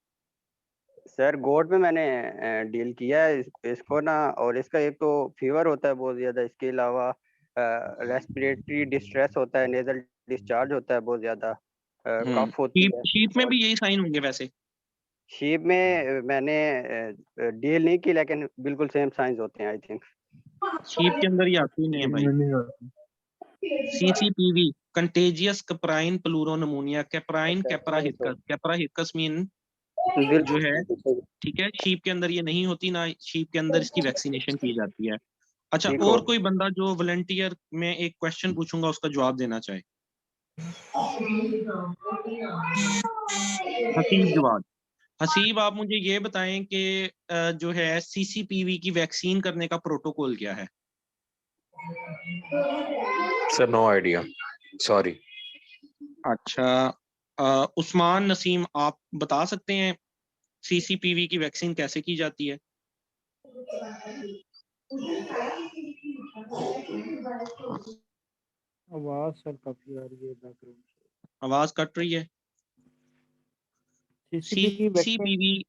सर गोड में मैंने डील किया है इसको ना, और इसका एक तो फीवर होता है बहुत ज्यादा। इसके अलावा रेस्पिरेटरी डिस्ट्रेस होता है, नेजल डिस्चार्ज होता है बहुत ज्यादा, कफ होती है। शीप में भी यही साइन होंगे वैसे? शीप में मैंने डील नहीं की, लेकिन बिल्कुल सेम साइंस होते हैं आई थिंक। शीप के अंदर ही आती नहीं है भाई। CCPV, कंटेजियस कैप्राइन प्लूरोनमोनिया, कैप्राइन कैपरा हिरकस, कैपरा हिरकस मीन जो है, ठीक है, शीप के अंदर ये नहीं होती ना, शीप के अंदर इसकी वैक्सीनेशन की जाती है। अच्छा, और कोई बंदा जो वॉलंटियर में एक क्वेश्चन पूछूंगा उसका जवाब देना चाहे? हसीब जवाब। हसीब, आप मुझे ये बताएं कि जो है CCPV की वैक्सीन करने का प्रोटोकॉल क्या है? Sir no idea, sorry. अच्छा, उस्मान नसीम, आप बता सकते हैं CCPV की वैक्सीन कैसे की जाती है? आवाज सर काफी आ रही है बैकग्राउंड से। आवाज कट रही है। CCPV,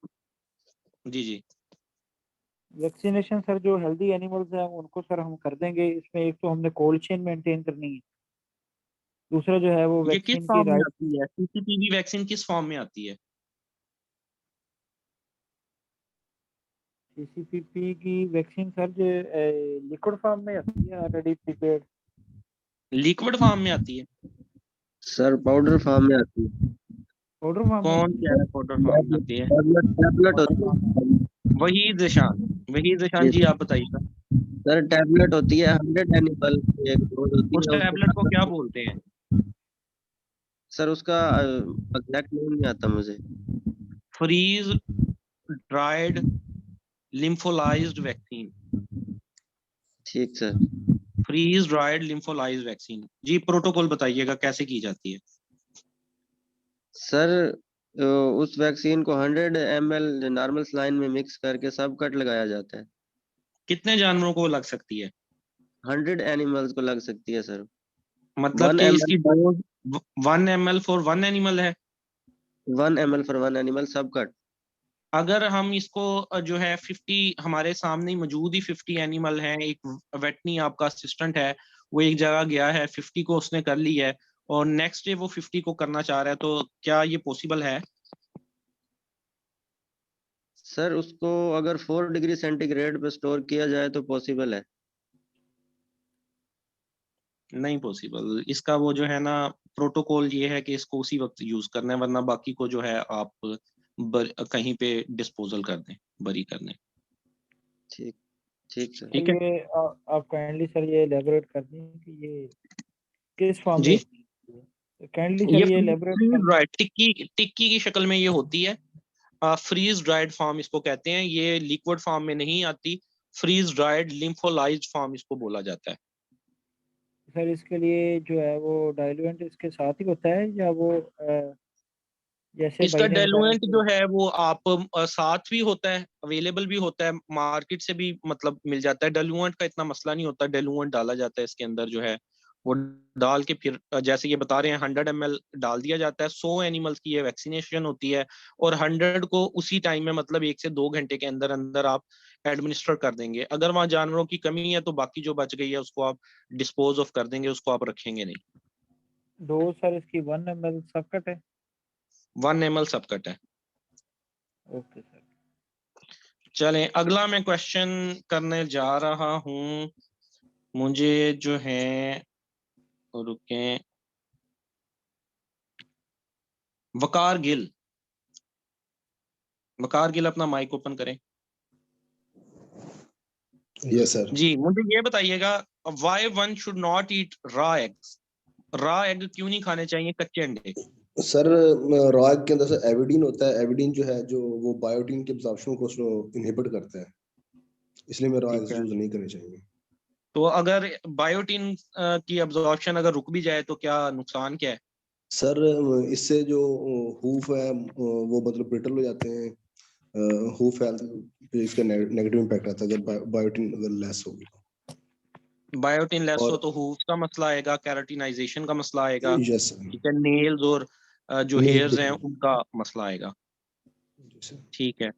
जी जी। वैक्सीनेशन सर जो हेल्दी एनिमल्स हैं उनको सर हम कर देंगे। इसमें एक तो हमने कोल्ड चेन मेंटेन करनी है, दूसरा जो है वो ये किस वैक्सीन की फॉर्म में राइट। आती है? CCPV वैक्सीन किस फॉर्म में आती है? CCPP की वैक्सीन सर जो लिक्विड फॉर्म में आती है, ऑलरेडी प्रिपेयर्ड। लिक्विड फॉर्म में आती है? सर पाउडर फॉर्म में आती है। पाउडर फॉर्म में कौन कह रहा है पाउडर फॉर्म करती है? टैबलेट होती है। वही जिशान जी आप बताइएगा। सर टैबलेट होती है 100 एनिमल की एक डोज होती उस है उसके टैबलेट को बाद क्या बोलते हैं? सर उसका एग्जैक्ट नेम नहीं आता मुझे। Freeze dried lyophilised vaccine. ठीक sir. Freeze dried lyophilised vaccine. जी प्रोटोकॉल बताइएगा कैसे की जाती है? सर उस वैक्सीन को 100 ml नॉर्मल सलाइन में मिक्स करके सब कट लगाया जाता है। कितने जानवरों को लग सकती है? 100 एनिमल्स को लग सकती है सर। मतलब 1 कि ml इसकी डोज 1 ml फॉर 1 एनिमल है। 1 ml फॉर 1 एनिमल सब कट। अगर हम इसको जो है 50 हमारे सामने मौजूद ही 50 एनिमल हैं, एक वेटनी आपका असिस्टेंट है, वो एक जगह गया है 50 को उसने कर ली है और नेक्स्ट डे वो 50 को करना चाह रहा है, तो क्या ये पॉसिबल है? सर उसको अगर 4 डिग्री सेंटीग्रेड पे स्टोर किया जाए तो पॉसिबल है। नहीं पॉसिबल। इसका वो जो है ना प्रोटोकॉल ये है कि इसको उसी वक्त यूज करना है, वरना बाकी को जो है आप कहीं पे डिस्पोजल कर दें, बरी कर दें। ठीक ठीक सर। ठीक है ये आप काइंडली सर ये एलैबोरेट कर दें कि ये किस फॉर्म में जी। होती है। काइंडली ये सर ये एलैबोरेट फ्रीज कर दें। ड्राइड टिक्की की शक्ल में ये होती है। फ्रीज ड्राइड फॉर्म इसको कहते हैं, ये लिक्विड फॉर्म में नहीं आती। फ्रीज ड्राइड लिम्फोलाइज्ड फॉर्म इसको बोला जाता है। सर इसके लिए जो है वो डाइल्यूएंट इसके साथ ही होता है या वो जैसे इसका भाई ने बताया डाइलुएंट कि जो है वो आप साथ भी होता है, अवेलेबल भी होता है, मार्केट से भी मतलब मिल जाता है। डाइलुएंट का इतना मसला नहीं होता। डाइलुएंट डाला जाता है इसके अंदर जो है वो डाल के फिर जैसे ये बता रहे हैं 100 ml डाल दिया जाता है। 100 एनिमल्स की ये वैक्सीनेशन होती है और 100 को उसी टाइम में मतलब 1 से 2 घंटे के अंदर अंदर आप एडमिनिस्टर कर देंगे। अगर वहां जानवरों की कमी है तो बाकी जो बच गई है उसको आप डिस्पोज ऑफ कर देंगे, उसको आप रखेंगे नहीं। डोज सर इसकी 1 ml सबकट है। 1 ml सबकट है। Okay sir. चलें अगला मैं क्वेश्चन करने जा रहा हूं। मुझे जो है रुकें, वकार गिल अपना माइक ओपन करें। Yes sir. जी मुझे ये बताइएगा why one should not eat raw eggs. Raw egg क्यों नहीं खाने चाहिए, कच्चे अंडे? सर रॉ एग के अंदर से एविडीन होता है। एविडीन जो है जो वो बायोटिन के एब्जॉर्प्शन को इनहिबिट करता है, इसलिए मैं रॉ एग्स ठीक है, यूज नहीं करने चाहिए। तो अगर बायोटिन की एब्जॉर्प्शन अगर रुक भी जाए तो क्या नुकसान क्या है? सर इससे जो हूफ है वो मतलब ब्रिटल हो जाते हैं। हूफ हेल्थ पे इसका नेगेटिव इम्पैक्ट आता है अगर बायोटिन अगर लेस होगी तो। बायोटिन लेस हो और तो हूफ का मसला आएगा, कैराटिनाइजेशन का मसला आएगा, यस ठीक है, नेल्स और जो नेल हेयर्स हैं उनका मसला आएगा। सर। ठीक है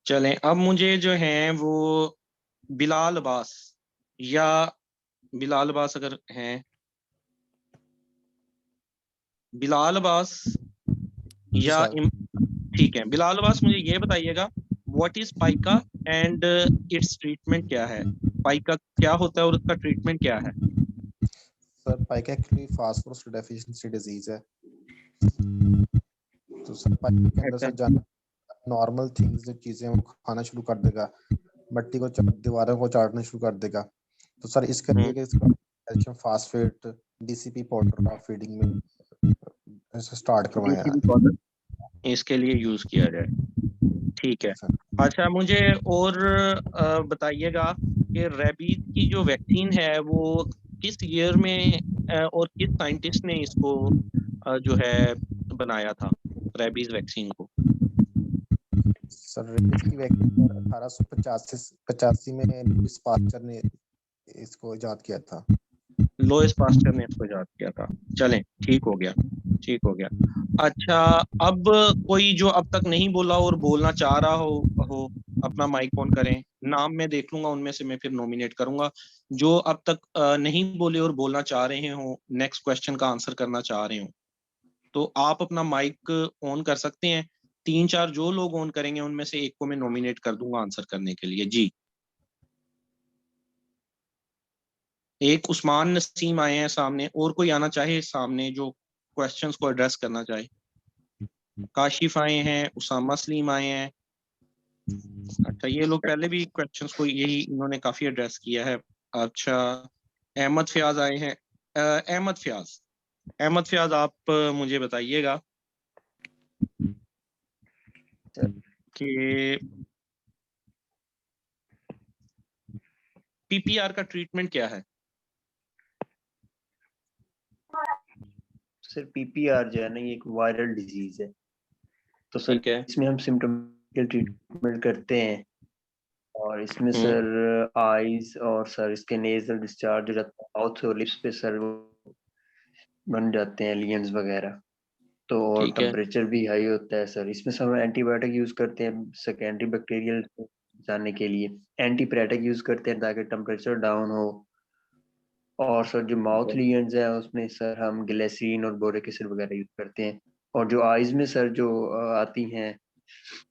चलें अब मुझे जो है वो बिलाल अब्बास या बिलाल अब्बास अगर हैं, बिलाल अब्बास या ठीक है बिलाल अब्बास, मुझे ये बताइएगा what is pica and its treatment क्या है? पाइका क्या होता है और उसका ट्रीटमेंट क्या है? Sir pica actually phosphorus deficiency disease है। तो सर पाइका के अंदर सर जान नॉर्मल थिंग्स जो चीजें वो खाना शुरू कर देगा, मट्टी को दीवारों को चाटना शुरू कर देगा। तो सर इसके लिए इसका कैल्शियम फास्फेट डीसीपी पाउडर का फीडिंग में स्टार्ट करवाया है, इसके लिए यूज किया जाए। ठीक है अच्छा मुझे और बताइएगा कि रेबीज की जो वैक्सीन है वो किस ईयर में और किस साइंटिस्ट ने इसको जो है बनाया था रेबीज वैक्सीन को? सर रेबीज की वैक्सीन 1885 में लुईस पास्चर ने इसको इजाद किया था। लुईस पास्चर ने इसको इजाद किया था। चलें ठीक हो गया, ठीक हो गया। अच्छा अब कोई जो अब तक नहीं बोला और बोलना चाह रहा हो अपना माइक ऑन करें। नाम मैं देख लूंगा, उनमें से मैं फिर नॉमिनेट करूंगा। जो अब तक नहीं बोले और बोलना चाह रहे हो, नेक्स्ट क्वेश्चन का आंसर करना चाह रहे हो, तो आप अपना माइक ऑन कर सकते हैं। 3-4 जो लोग ऑन करेंगे उनमें से एक को मैं नॉमिनेट कर दूंगा आंसर करने के लिए। जी एक उस्मान नसीम आए हैं सामने, और कोई आना चाहे सामने जो क्वेश्चंस को एड्रेस करना चाहे? काशिफ आए हैं, उसामा सलीम आए हैं। अच्छा, ये लोग पहले भी क्वेश्चंस को यही इन्होंने काफी एड्रेस किया है। अच्छा, अहमद फयाज आए हैं। अहमद फयाज आप मुझे बताइएगा कि पीपीआर का ट्रीटमेंट क्या है? सर पीपीआर जो है ना, ये एक वायरल डिजीज है, तो सर इसमें हम सिम्टोमेटिक ट्रीटमेंट करते हैं, और इसमें सर आईज और सर इसके नेजल डिस्चार्ज हो जाता है, माउथ और लिप्स पे सर वो बन जाते हैं एलियंस वगैरह, तो और टेम्परेचर भी हाई होता है सर। इसमें सर हम एंटीबायोटिक यूज करते हैं सेकेंडरी बैक्टीरियल जाने के लिए, एंटीपैरेटिक यूज करते हैं ताकि टेम्परेचर डाउन हो, और सर जो माउथ लीजेंस है उसमें सर हम ग्लिसरीन और बोरिक एसिड वगैरह यूज करते हैं, और जो आईज में सर जो आती हैं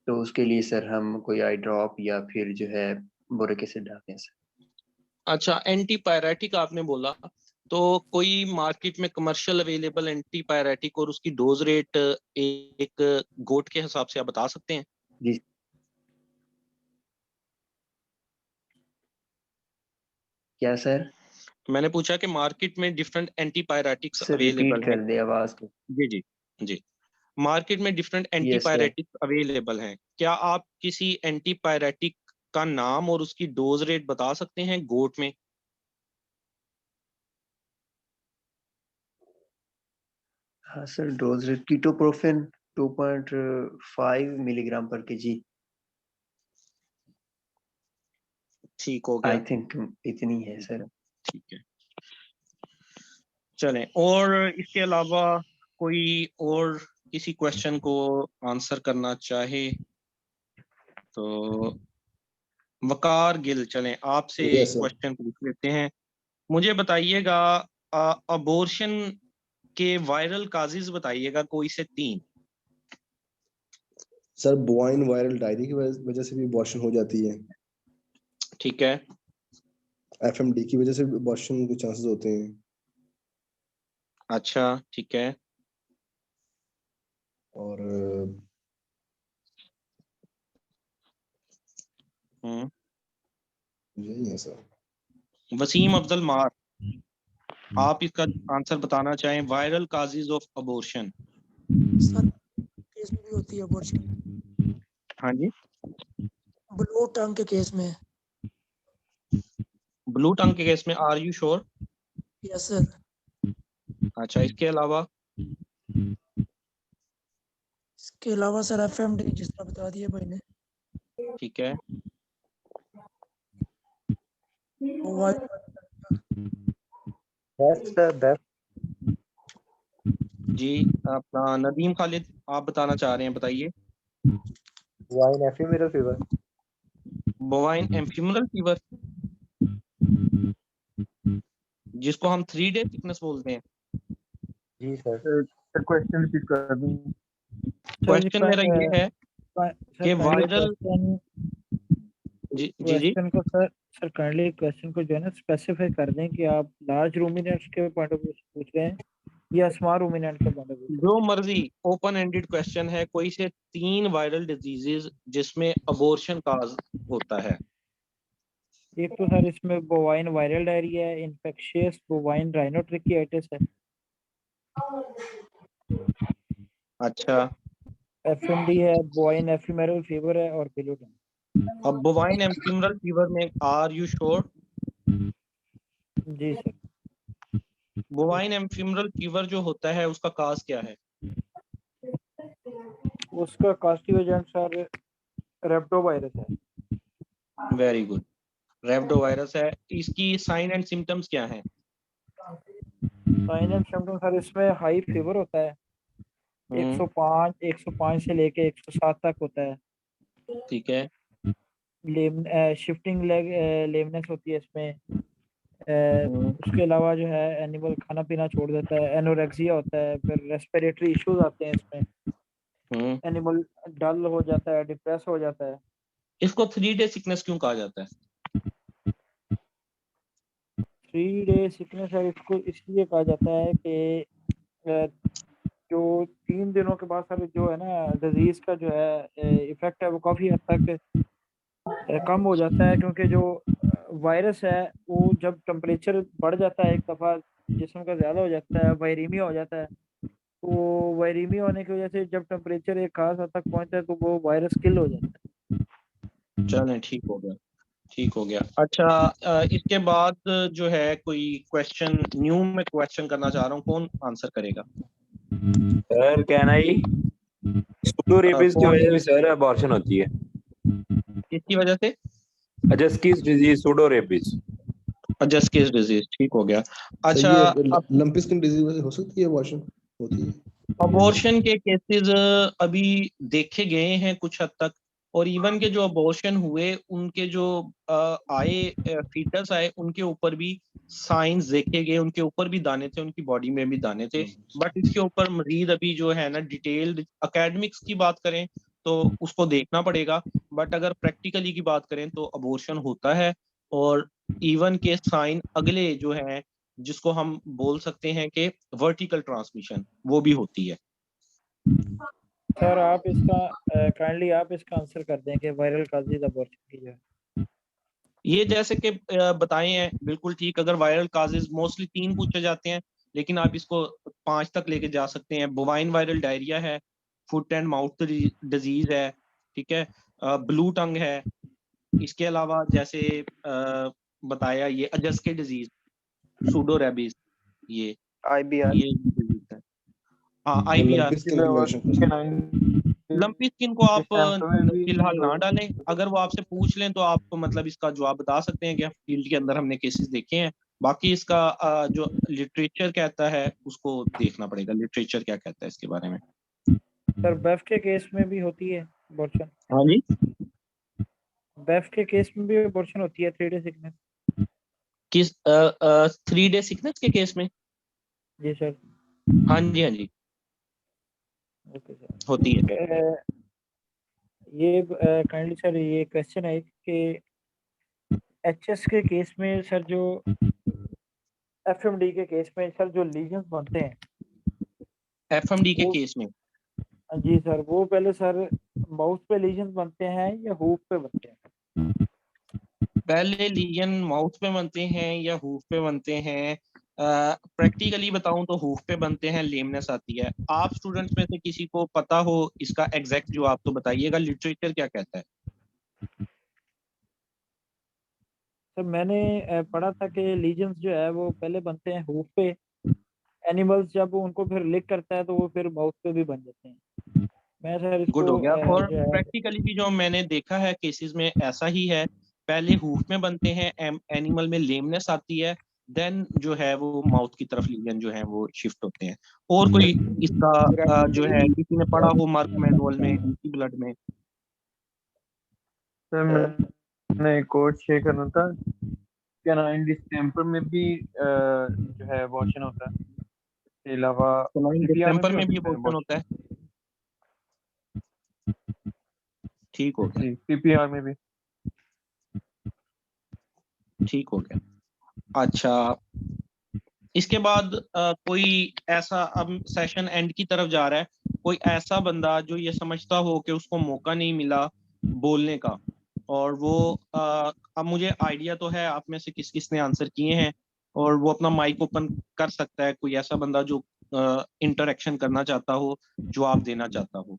तो उसके लिए सर हम कोई आई ड्रॉप या फिर जो है बोरिक एसिड डालते हैं सर। अच्छा, एंटीपायरेटिक आपने बोला, तो कोई मार्केट में कमर्शियल अवेलेबल एंटीपायरेटिक और उसकी डोज रेट एक गोट के हिसाब से आप बता सकते हैं? जी। क्या सर? मैंने पूछा कि मार्केट में different antipyretics sir available repeat हैं। कर दे आवाज को। जी। मार्केट में different yes sir. Antipyretics available हैं। क्या आप किसी एंटीपायरेटिक का नाम और उसकी डोज रेट बता सकते हैं गोट में? हाँ sir, dose rate ketoprofen 2.5 milligram पर केजी। ठीक हो गया। आई थिंक इतनी है सर। ठीक है, चलें। और इसके अलावा कोई और किसी क्वेश्चन को आंसर करना चाहे तो वकार गिल, चलें आपसे एक क्वेश्चन पूछ लेते हैं। मुझे बताइएगा, अबॉर्शन के वायरल काजेज बताइएगा कोई से 3। सर बोवाइन वायरल डायरी की वजह से भी अबॉर्शन हो जाती है। ठीक है। एफएमडी की वजह से भी अबॉर्शन के चांसेस होते हैं। अच्छा, ठीक है। और यही है सर। वसीम अफजल मार, आप इसका आंसर बताना चाहें, viral causes of abortion. Sir case में भी होती है अबॉर्शन। हाँ जी, ब्लू टंग के केस में। ब्लू टंग के केस में, are you sure? Yes sir. अच्छा, इसके अलावा? इसके अलावा सर एफएमडी जिसका बता दिया भाई ने। ठीक है। जी, अपना नदीम खालिद, आप बताना चाह रहे हैं, बताइए। Bovine ephemeral fever. Bovine ephemeral fever, जिसको हम 3 डे सिकनेस बोलते हैं। जी सर। क्वेश्चन रिपीट कर दूं। क्वेश्चन मेरा ये है कि वायरल जी। क्वेश्चन को सर काइंडली क्वेश्चन को जो है ना स्पेसिफाई कर दें कि आप लार्ज रूमिनेंट्स के पॉइंट ऑफ व्यू से पूछ रहे हैं या स्मॉल रूमिनेंट के पॉइंट ऑफ व्यू। जो मर्जी, ओपन एंडेड क्वेश्चन है। कोई से 3 वायरल डिजीजेस जिसमें अबॉर्शन काज होता है। एक तो सर इसमें बोवाइन वायरल डायरिया है, इन्फेक्शियस बोवाइन राइनोट्रिकियाइटिस है। अच्छा, एफएमडी है, बोवाइन एफीमेरल फीवर है, और ब्लू टंग। अब बोवाइन एम्फिमरल फीवर में आर यू श्योर? जी सर। बोवाइन एम्फिमरल फीवर जो होता है उसका काज क्या है? उसका causative agent sir repto virus है। वेरी गुड, रेप्टो वायरस है। इसकी साइन एंड सिम्टम्स क्या हैं? साइन एंड सिम्टम्स सर इसमें हाई फीवर होता है, 105 से लेके 107 तक होता है। ठीक है। शिफ्टिंग लेग लेमनेस होती है इसमें। उसके अलावा जो है एनिमल खाना पीना छोड़ देता है, एनोरेक्सिया होता है, फिर रेस्पिरेटरी इश्यूज आते हैं इसमें। एनिमल डल हो जाता है, डिप्रेस हो जाता है। इसको 3 डे सिकनेस क्यों कहा जाता है? 3 डे सिकनेस है इसको इसलिए कहा जाता है कि जो 3 दिनों के बाद सर जो है ना डिजीज का जो है इफेक्ट है वो काफी हद तक कम हो जाता है, क्योंकि जो वायरस है वो जब टेम्परेचर बढ़ जाता है एक दफ़ा जिस्म का ज़्यादा हो जाता है, वायरीमिया हो जाता है, तो वायरीमिया होने की वजह से जब टेम्परेचर एक खास हद तक पहुंचता है तो वो वायरस किल हो जाता है। चलें, ठीक हो गया, ठीक हो गया। अच्छा, इसके बाद जो है कोई क्वेश्चन न्यू में क्वेश्चन करना चाह रहा हूँ, कौन आंसर करेगा? सर कहना ही सूडो रेबिस की वजह से सर अबॉर्शन होती है। किसकी वजह से? अजस्कीस डिजीज, सूडो रेबिस। अजस्कीस डिजीज, ठीक हो गया। अच्छा, लंपी स्किन डिजीज हो सकती है, अबॉर्शन होती है? अबॉर्शन के केसेस अभी देखे गए हैं कुछ हद तक, और इवन के जो अबॉर्शन हुए उनके जो फीटस आए उनके ऊपर भी साइंस देखे गए, उनके ऊपर भी दाने थे, उनकी बॉडी में भी दाने थे। बट इसके ऊपर मजीद अभी जो है ना डिटेल्ड एकेडमिक्स की बात करें तो उसको देखना पड़ेगा। बट अगर प्रैक्टिकली की बात करें तो अबॉर्शन होता है, और इवन के साइन अगले जो है जिसको हम बोल सकते हैं कि वर्टिकल ट्रांसमिशन, वो भी होती है। सर आप इसका काइंडली आप इसका आंसर कर दें कि वायरल काजेज अबॉर्शन की जो है। ये जैसे कि बताए हैं बिल्कुल ठीक। अगर वायरल काजेज मोस्टली 3 पूछे जाते हैं, लेकिन आप इसको 5 तक लेके जा सकते हैं। बोवाइन वायरल डायरिया है, फुट एंड माउथ डिजीज है, ठीक है, ब्लू टंग है। इसके अलावा जैसे बताया ये अजस्के डिजीज, सूडो रेबीज, ये IBR, ये डिजीज है। हाँ, IBR। लंपी स्किन को आप फिलहाल ना डालें। अगर वो आपसे पूछ लें तो आप मतलब इसका जवाब बता सकते हैं कि फील्ड के अंदर हमने केसेस देखे हैं। बाकी इसका जो लिटरेचर कहता है उसको देखना पड़ेगा, लिटरेचर क्या कहता है इसके बारे में। सर बेफ के केस में भी होती है अबॉर्शन? हाँ जी, बेफ के केस में भी अबॉर्शन होती है 3 डे सिकनेस? किस 3 डे सिकनेस के केस में? जी सर। हाँ जी, हाँ जी, ओके सर, होती है। ये काइंडली सर ये क्वेश्चन है कि एचएस के केस में सर जो एफएमडी के केस में सर जो लीजन्स बनते हैं, एफएमडी के केस में जी सर, वो पहले सर माउथ पे लीजन्स बनते हैं या हूफ पे बनते हैं? पहले लीजन माउथ पे बनते हैं या हूफ पे बनते हैं? प्रैक्टिकली बताऊं तो हूफ पे बनते हैं, लेमनेस आती है। आप स्टूडेंट्स में से किसी को पता हो इसका एग्जैक्ट जवाब तो बताइएगा, लिटरेचर क्या कहता है? सर मैंने पढ़ा था कि लीजन्स जो है वो पहले बनते हैं हूफ पे, एनिमल्स जब उनको फिर लिक करता है तो वो फिर माउथ पे भी बन जाते हैं। मैं सर इसको गुड हो गया। और जो है प्रैक्टिकली भी जो मैंने देखा है केसेस में ऐसा ही है, पहले हूफ में बनते हैं, एनिमल में लेमनेस आती है, देन जो है वो माउथ की तरफ लीजन जो है वो शिफ्ट होते हैं। और कोई इसका जो है किसी ने पढ़ा हो मार्क मैनुअल में, डीसी ब्लड में? सर मैंने एक कोड शेयर करना था, क्या ना डिस्टेंपर में भी जो है अबॉर्शन होता है, इसके अलावा डिस्टेंपर में भी अबॉर्शन होता है। ठीक हो गया, पीपीआर में भी ठीक हो गया। अच्छा, इसके बाद कोई ऐसा, अब सेशन एंड की तरफ जा रहा है, कोई ऐसा बंदा जो ये समझता हो कि उसको मौका नहीं मिला बोलने का, और वो अब मुझे आइडिया तो है आप में से किस किस ने आंसर किए हैं, और वो अपना माइक ओपन कर सकता है। कोई ऐसा बंदा जो इंटरेक्शन करना चाहता हो, जवाब देना चाहता हो।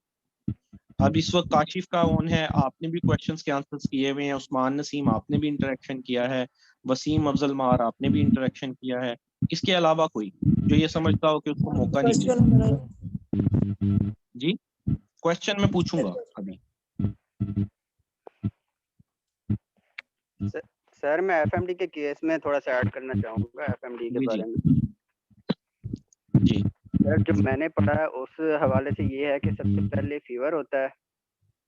अब इस वक्त काशिफ का ऑन है, आपने भी क्वेश्चंस के आंसर्स किए हुए हैं, उस्मान नसीम आपने भी इंटरेक्शन किया है, वसीम अफजल मार आपने भी इंटरेक्शन किया है। इसके अलावा कोई जो ये समझता हो कि उसको मौका नहीं मिला? जी, क्वेश्चन मैं पूछूंगा अभी। सर मैं एफएमडी के केस में थोड़ा सा ऐड करना चाहूंगा एफएमडी के बारे में। जी सर जो मैंने पढ़ा है उस हवाले से ये है कि सबसे पहले फीवर होता है,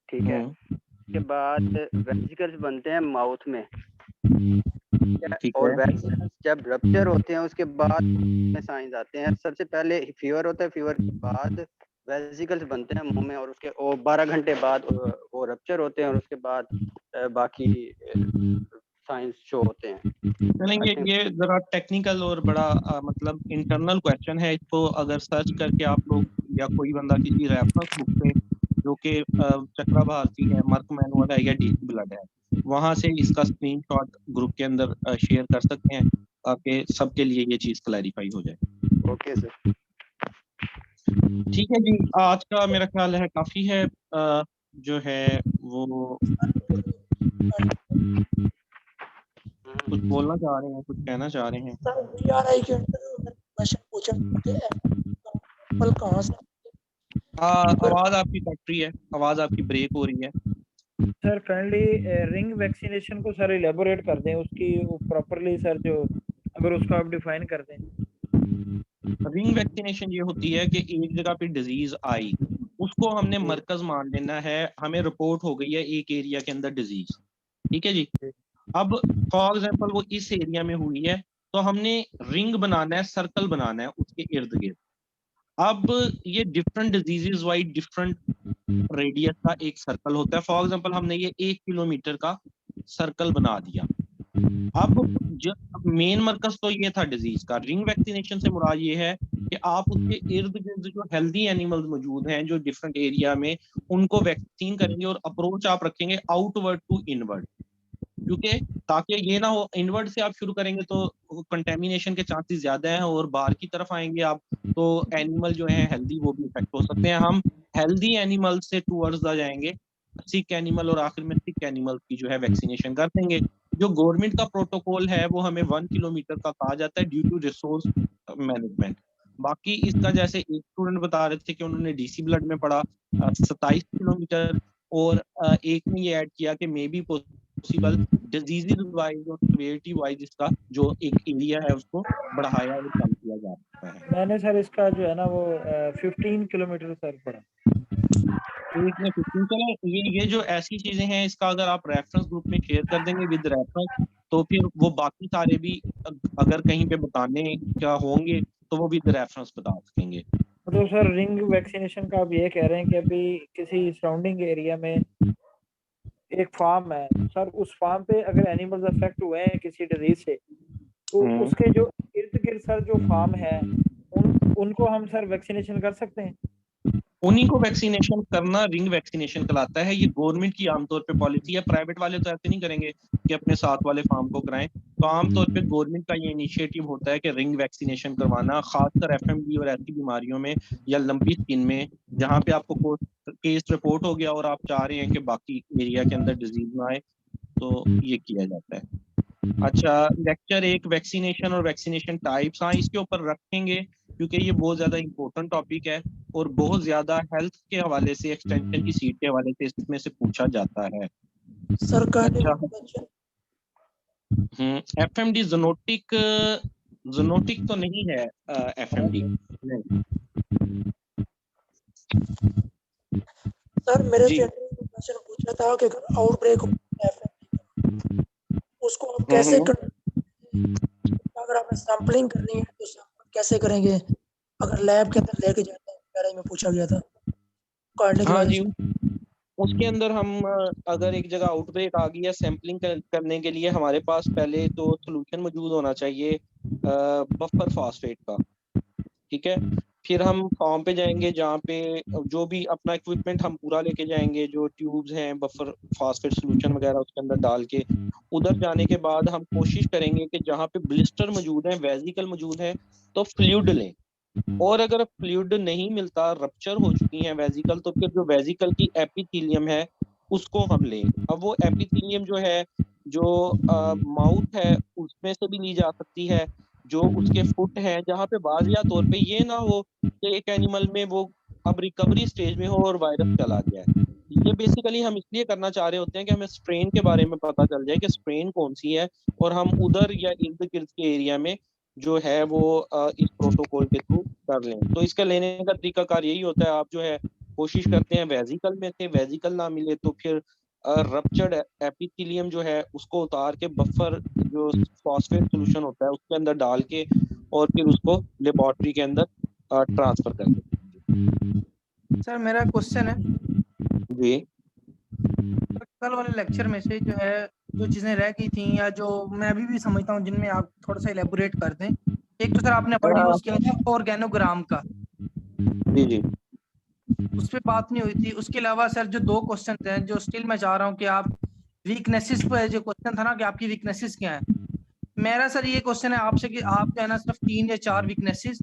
ठीक है, उसके बाद वेसिकल्स बनते हैं माउथ में, और वेसिकल्स जब रप्चर होते हैं उसके बाद साइंस आते हैं। सबसे पहले फीवर होता है, फीवर के बाद वेसिकल्स बनते हैं मुंह में, और उसके 12 घंटे बाद वो रप्चर होते हैं, और उसके बाद बाकी साइंस शो होते हैं। चलेंगे, ये जरा टेक्निकल और बड़ा मतलब इंटरनल क्वेश्चन है, इसको अगर सर्च करके आप लोग या कोई बंदा किसी रेफरेंस बुक पे जो कि चक्रा भारती है, मर्क मैनुअल है या डीसी ब्लड है, वहां से इसका स्क्रीनशॉट ग्रुप के अंदर शेयर कर सकते हैं ताकि सबके लिए ये चीज क्लैरिफाई हो जाए। Okay sir. ठीक है जी, आज का मेरा ख्याल है काफी है। जो है वो कुछ बोलना चाह रहे हैं, कुछ कहना चाह रहे हैं? सर वीआरआई के अंदर क्वेश्चन पूछा कि एप्पल कहां से? आवाज आपकी कट रही है, आवाज आपकी ब्रेक हो रही है। सर काइंडली रिंग वैक्सीनेशन को सर इलेबोरेट कर दें उसकी प्रॉपर्ली सर, जो अगर उसको आप डिफाइन कर दें। रिंग वैक्सीनेशन ये होती है कि एक जगह पे डिजीज आई, उसको हमने मरकज मान लेना है, हमें रिपोर्ट हो गई है एक एरिया के अंदर डिजीज, ठीक है जी। अब फॉर एग्जांपल वो इस एरिया में हुई है तो हमने रिंग बनाना है, सर्कल बनाना है उसके इर्द गिर्द। अब ये different diseases wise different radius का एक सर्कल होता है। फॉर एग्जांपल हमने ये 1 किलोमीटर का सर्कल बना दिया। अब जो मेन मरकज तो ये था डिजीज का। रिंग वैक्सीनेशन से मुराद ये है कि आप उसके इर्द गिर्द जो हेल्दी एनिमल्स मौजूद हैं जो डिफरेंट एरिया में, उनको वैक्सीन करेंगे और अप्रोच आप रखेंगे आउटवर्ड टू इनवर्ड, क्योंकि ताकि ये ना हो इनवर्ड से आप शुरू करेंगे तो कंटेमिनेशन के चांसेस ज्यादा हैं और बाहर की तरफ आएंगे आप तो एनिमल जो है हेल्दी वो भी इफेक्ट हो सकते हैं। हम हेल्दी एनिमल से टूवर्ड्स आ जाएंगे, सिक एनिमल और आखिर में सिक एनिमल की जो है वैक्सीनेशन कर देंगे। जो गवर्नमेंट का प्रोटोकॉल है वो हमें 1 किलोमीटर का कहा जाता है ड्यू टू रिसोर्स मैनेजमेंट। बाकी इसका जैसे एक स्टूडेंट बता रहे थे कि उन्होंने डीसी ब्लड में पढ़ा 27 किलोमीटर, और एक ने ये ऐड किया कि may be possible disease wise और सिवियरिटी वाइज इसका जो एक एरिया है उसको बढ़ाया और कम किया जा सकता है। मैंने सर इसका जो है ना वो 15 किलोमीटर सर पढ़ा। एक में 15 चले। ये जो ऐसी चीजें हैं इसका अगर आप रेफरेंस ग्रुप में शेयर कर देंगे विद रेफरेंस तो फिर वो बाकी सारे भी अगर कहीं पे बताने क्या होंगे तो वो विद रेफरेंस बता सकेंगे। तो सर रिंग वैक्सीनेशन का आप ये कह रहे हैं कि अभी किसी सराउंडिंग एरिया में एक फार्म है सर, उस फार्म पे अगर एनिमल्स अफेक्ट हुए हैं किसी डिजीज से तो उसके जो इर्द गिर्द सर जो फार्म है उनको हम सर वैक्सीनेशन कर सकते हैं? उन्हीं को वैक्सीनेशन करना रिंग वैक्सीनेशन कहलाता है। ये गवर्नमेंट की आमतौर पे पॉलिसी है, प्राइवेट वाले तो ऐसे नहीं करेंगे कि अपने साथ वाले फार्म को कराएं। तो आमतौर पे गवर्नमेंट का ये इनिशिएटिव होता है कि रिंग वैक्सीनेशन करवाना, खासकर एफएमडी और ऐसी बीमारियों में या लंबी स्किन में जहाँ पे आपको केस रिपोर्ट हो गया और आप चाह रहे हैं कि बाकी एरिया के अंदर डिजीज ना आए, तो ये किया जाता है। अच्छा, लेक्चर 1 वैक्सीनेशन और वैक्सीनेशन टाइप्स, हाँ इसके ऊपर रखेंगे क्योंकि ये बहुत ज्यादा इंपॉर्टेंट टॉपिक है और बहुत ज्यादा हेल्थ के हवाले से, एक्सटेंशन की सीट के हवाले से इसमें से पूछा जाता है। सरकारी एफएमडी ज़ूनोटिक तो नहीं है एफएमडी नहीं। सर मेरे से क्वेश्चन पूछा था कि अगर आउटब्रेक उसको आप कैसे कर, अगर आपने सैंपलिंग करनी है तो सैंपल कैसे करेंगे? अगर लैब के अंदर लेके जाते हैं बारे में पूछा गया था। हाँ जी, उसके अंदर हम अगर एक जगह आउटब्रेक आ गई है, सैंपलिंग करने के लिए हमारे पास पहले तो सॉल्यूशन मौजूद होना चाहिए बफर फास्फेट का, ठीक है। फिर हम फार्म पे जाएंगे जहाँ पे जो भी अपना इक्विपमेंट हम पूरा लेके जाएंगे, जो ट्यूब्स हैं बफर फास्फेट सॉल्यूशन वगैरह उसके अंदर डाल के, उधर जाने के बाद हम कोशिश करेंगे कि जहाँ पे ब्लिस्टर मौजूद है, वेजिकल मौजूद है, तो फ्लूइड लें। और अगर फ्लूइड नहीं मिलता, रप्चर हो चुकी है वेजिकल, तो फिर जो वेजिकल की एपिथेलियम है उसको हम लें। अब वो एपिथेलियम जो है जो माउथ है उसमें से भी ली जा सकती है, जो उसके फुट है, जहाँ पे बाज़िया तौर पे ये ना हो कि एक एनिमल में वो अब रिकवरी स्टेज में हो और वायरस चला गया है। ये बेसिकली हम इसलिए करना चाह रहे होते हैं कि हमें स्ट्रेन के बारे में पता चल जाए कि स्ट्रेन कौन सी है और हम उधर या इर्द गिर्द के एरिया में जो है वो इस प्रोटोकॉल के थ्रू कर लें। तो इसका लेने का तरीकाकार यही होता है, आप जो है कोशिश करते हैं वेजिकल में से, वेजिकल ना मिले तो फिर रप्चर्ड एपिथेलियम जो है उसको उतार के बफर जो फॉस्फेट सॉल्यूशन होता है उसके अंदर डाल के और फिर उसको लेबोरेटरी के अंदर ट्रांसफर कर दें। सर मेरा क्वेश्चन है जी, कल वाले लेक्चर में से जो है जो चीजें रह गई थी या जो मैं अभी भी समझता हूँ जिनमें आप थोड़ा सा इलेबोरेट कर दें। एक तो सर आपने वर्ड यूज किया था ऑर्गेनोग्राम का। जी जी, उस पर बात नहीं हुई थी। उसके अलावा सर जो 2 क्वेश्चन हैं जो स्टिल मैं चाह रहा हूँ कि आप वीकनेसेस पे, जो क्वेश्चन था ना कि आपकी वीकनेसेस क्या है, मेरा सर ये क्वेश्चन है आपसे कि आप जो है ना सिर्फ 3 या 4 वीकनेसेस,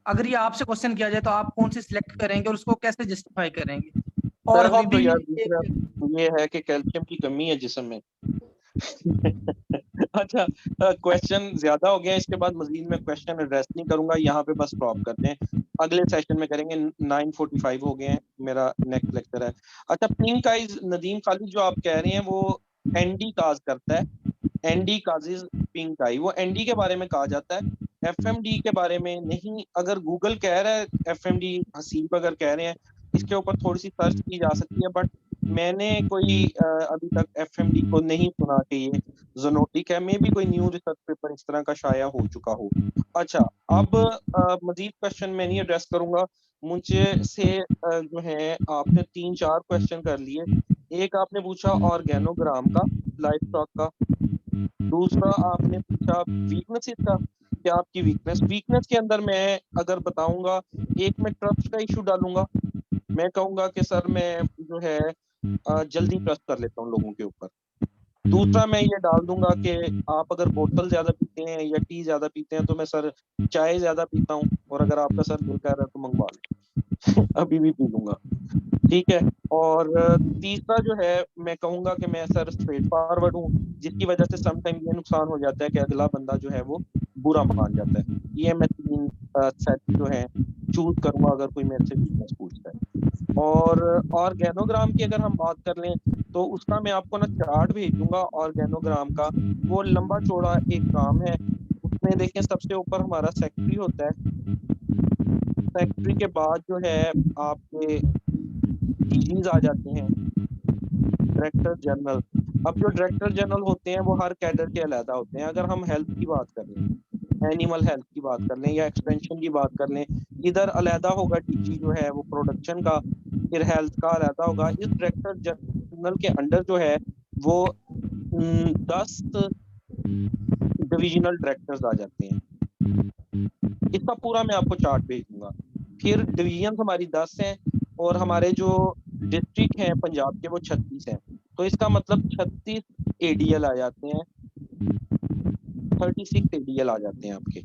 अगर ये आपसे क्वेश्चन किया जाए तो आप कौन सी सिलेक्ट करेंगे और उसको कैसे जस्टिफाई करेंगे? और पहली तो हॉबी यार मेरी दूसरा एक ये है कि कैल्शियम की कमी है जिस्म में। अच्छा, क्वेश्चन ज्यादा हो गया, इसके बाद मजीद मैं क्वेश्चन एड्रेस नहीं करूंगा, यहाँ पे बस स्टॉप करते हैं, अगले सेशन में करेंगे। 9:45 हो गए हैं, मेरा नेक्स्ट लेक्चर है। अच्छा, पिंक आइज नदीम खालिद जो आप कह रहे हैं वो एनडी काज करता है, एनडी काजिज पिंक आई, वो एनडी के बारे में कहा जाता है, एफएमडी के बारे में नहीं। अगर गूगल कह रहा है एफएमडी, हसीब अगर कह रहे हैं, इसके ऊपर थोड़ी सी सर्च की जा सकती है, बट मैंने कोई अभी तक एफएमडी को नहीं सुना कि ये जोनोटिक है। मे भी कोई न्यू रिसर्च पेपर इस तरह का शाया हो चुका हो। अच्छा, अब मजीद क्वेश्चन मैं नहीं एड्रेस करूंगा, मुझे से जो है आपने 3-4 क्वेश्चन कर लिए। एक आपने पूछा ऑर्गेनोग्राम का, लाइफ स्टॉक का, दूसरा आपने पूछा वीकनेस का, क्या आपकी वीकनेस के अंदर मैं अगर बताऊंगा, एक मैं ट्रस्ट का इशू डालूंगा, मैं कहूंगा कि सर मैं जो है जल्दी ट्रस्ट कर लेता हूँ लोगों के ऊपर। दूसरा मैं ये डाल दूंगा कि आप अगर बोतल ज्यादा पीते हैं या टी ज्यादा पीते हैं तो मैं सर चाय ज्यादा पीता हूँ, और अगर आपका सर दिल कर रहा है तो मंगवा लो अभी भी पी लूंगा, ठीक है। और तीसरा जो है मैं कहूंगा कि मैं सर स्ट्रेट फॉरवर्ड हूँ, जिसकी वजह से समटाइम ये नुकसान हो जाता है कि अगला बंदा जो है वो बुरा मान जाता है। ये मैं 3 सेट जो है चूज करूंगा अगर कोई मेरे से वीकनेस पूछता है। और ऑर्गेनोग्राम की अगर हम बात कर लें तो उसका मैं आपको ना चार्ट भेज दूंगा ऑर्गेनोग्राम का, वो लंबा चौड़ा एक काम है। उसमें देखें सबसे ऊपर हमारा सेक्रेटरी होता है, सेक्रेटरी के बाद जो है आपके डीजीज आ जाते हैं, डायरेक्टर जनरल। अब जो डायरेक्टर जनरल होते हैं वो हर कैडर के अलग होते हैं। अगर हम हेल्थ की बात कर लें, एनिमल हेल्थ की बात कर लें या एक्सटेंशन की बात कर लें, इधर अलहदा होगा डीजी जो है वो प्रोडक्शन का, फिर हेल्थ का अलहदा होगा। इस डायरेक्टर जनरल के अंडर जो है वो 10 डिविजनल डायरेक्टर्स आ जाते हैं। इसका पूरा मैं आपको चार्ट भेज दूंगा। फिर डिवीजन हमारी 10 हैं और हमारे जो डिस्ट्रिक्ट हैं पंजाब के वो 36 हैं, तो इसका मतलब 36 एडीएल आ जाते हैं, 36 एडीएल आ जाते हैं आपके।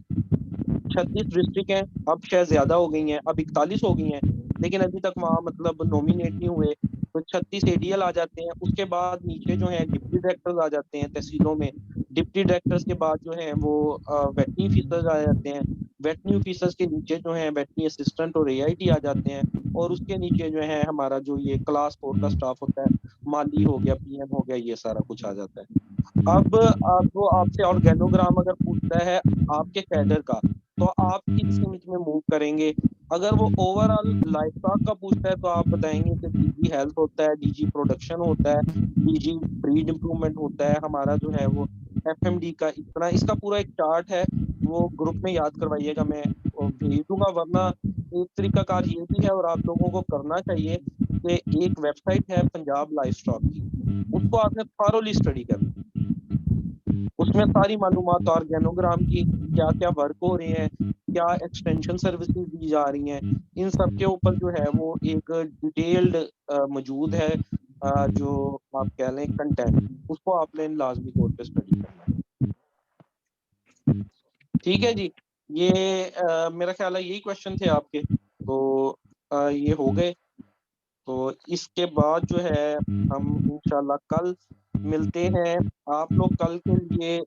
36 डिस्ट्रिक्ट हैं, अब शायद ज्यादा हो गई हैं, अब 41 हो गई हैं, लेकिन अभी तक वहाँ मतलब नॉमिनेट नहीं हुए, तो 36 एडीएल आ जाते हैं। उसके बाद नीचे जो है डिप्टी डायरेक्टर्स आ जाते हैं तहसीलों में। डिप्टी डायरेक्टर्स के बाद जो है वो वेटनी ऑफिसर्स आ जाते हैं। वेटनी ऑफिसर्स के नीचे जो है वेटनी असिस्टेंट और एआईटी आ जाते हैं, और उसके नीचे जो है हमारा जो ये क्लास 4 का स्टाफ होता है, माली हो गया, पीएम हो गया, ये सारा कुछ आ जाता है। अब आपको आपसे ऑर्गेनोग्राम अगर पूछता है आपके कैडर का, तो आप किस लिमिट में मूव करेंगे। अगर वो ओवरऑल लाइफ स्टॉक का पूछता है तो आप बताएंगे कि डीजी हेल्थ होता है, डीजी प्रोडक्शन होता है, डीजी ब्रीड इंप्रूवमेंट होता है, हमारा जो है वो एफएमडी का इतना। इसका पूरा एक चार्ट है, वो ग्रुप में याद करवाइएगा, मैं भेज दूंगा। वरना एक तरीकाकार ये भी है और आप लोगों को करना चाहिए कि एक वेबसाइट है पंजाब लाइफ स्टॉक की, उसको आपने थॉरोली स्टडी करना, उसमें सारी मालूमात ऑर्गेनोग्राम की, क्या क्या वर्क हो रहे हैं, क्या एक्सटेंशन सर्विसेज दी जा रही हैं, इन सब के ऊपर जो है वो एक डिटेल्ड मौजूद है, जो आप कह लें कंटेंट, उसको आपने लाजमी तौर पे स्टडी करना है। ठीक है जी, ये मेरा ख्याल है यही क्वेश्चन थे आपके, तो ये हो गए। तो इसके बाद जो है हम इंशाल्लाह कल मिलते हैं। आप लोग कल के लिए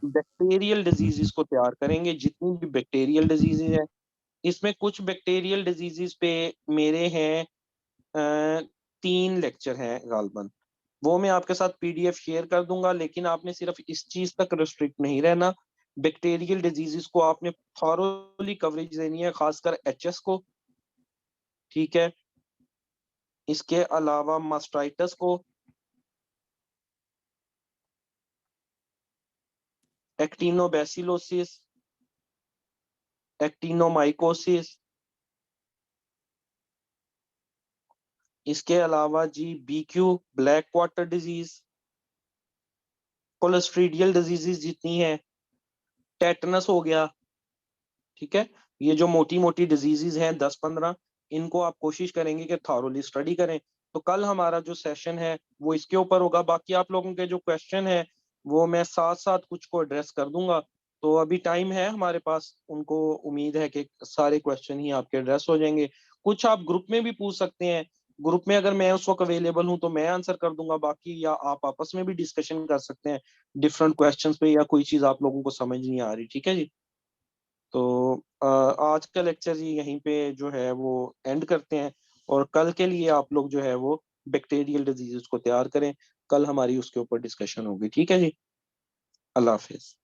बैक्टीरियल डिजीजेस को तैयार करेंगे, जितनी भी बैक्टीरियल डिजीजेस हैं। इसमें कुछ बैक्टीरियल डिजीजेस पे मेरे हैं 3 लेक्चर हैं गालबन, वो मैं आपके साथ पीडीएफ शेयर कर दूंगा, लेकिन आपने सिर्फ इस चीज तक रिस्ट्रिक्ट नहीं रहना। बैक्टीरियल डिजीजेस को आपने थॉरोली कवरेज देनी है, खासकर एचएस को, ठीक है। इसके अलावा मास्टाइटिस को, एक्टिनोबैसिलोसिस, एक्टिनोमाइकोसिस, इसके अलावा जी BQ black water disease, clostridial diseases जितनी हैं, टेटनस हो गया, ठीक है। ये जो मोटी मोटी डिजीजेस हैं 10-15, इनको आप कोशिश करेंगे कि थॉरोली स्टडी करें। तो कल हमारा जो सेशन है वो इसके ऊपर होगा। बाकी आप लोगों के जो क्वेश्चन है वो मैं साथ साथ कुछ को एड्रेस कर दूंगा। तो अभी टाइम है हमारे पास, उनको उम्मीद है कि सारे क्वेश्चन ही आपके एड्रेस हो जाएंगे। कुछ आप ग्रुप में भी पूछ सकते हैं, ग्रुप में अगर मैं उस वक्त अवेलेबल हूं तो मैं आंसर कर दूंगा, बाकी या आप आपस में भी डिस्कशन कर सकते हैं डिफरेंट क्वेश्चंस पे, या कोई चीज आप लोगों को समझ नहीं आ रही। ठीक है जी। तो आज का लेक्चर जी यहीं पे जो है वो एंड करते हैं, और कल के लिए आप लोग जो है वो बैक्टीरियल डिजीजेस को तैयार करें। कल हमारी उसके ऊपर डिस्कशन होगी। ठीक है जी। अल्लाह हाफिज।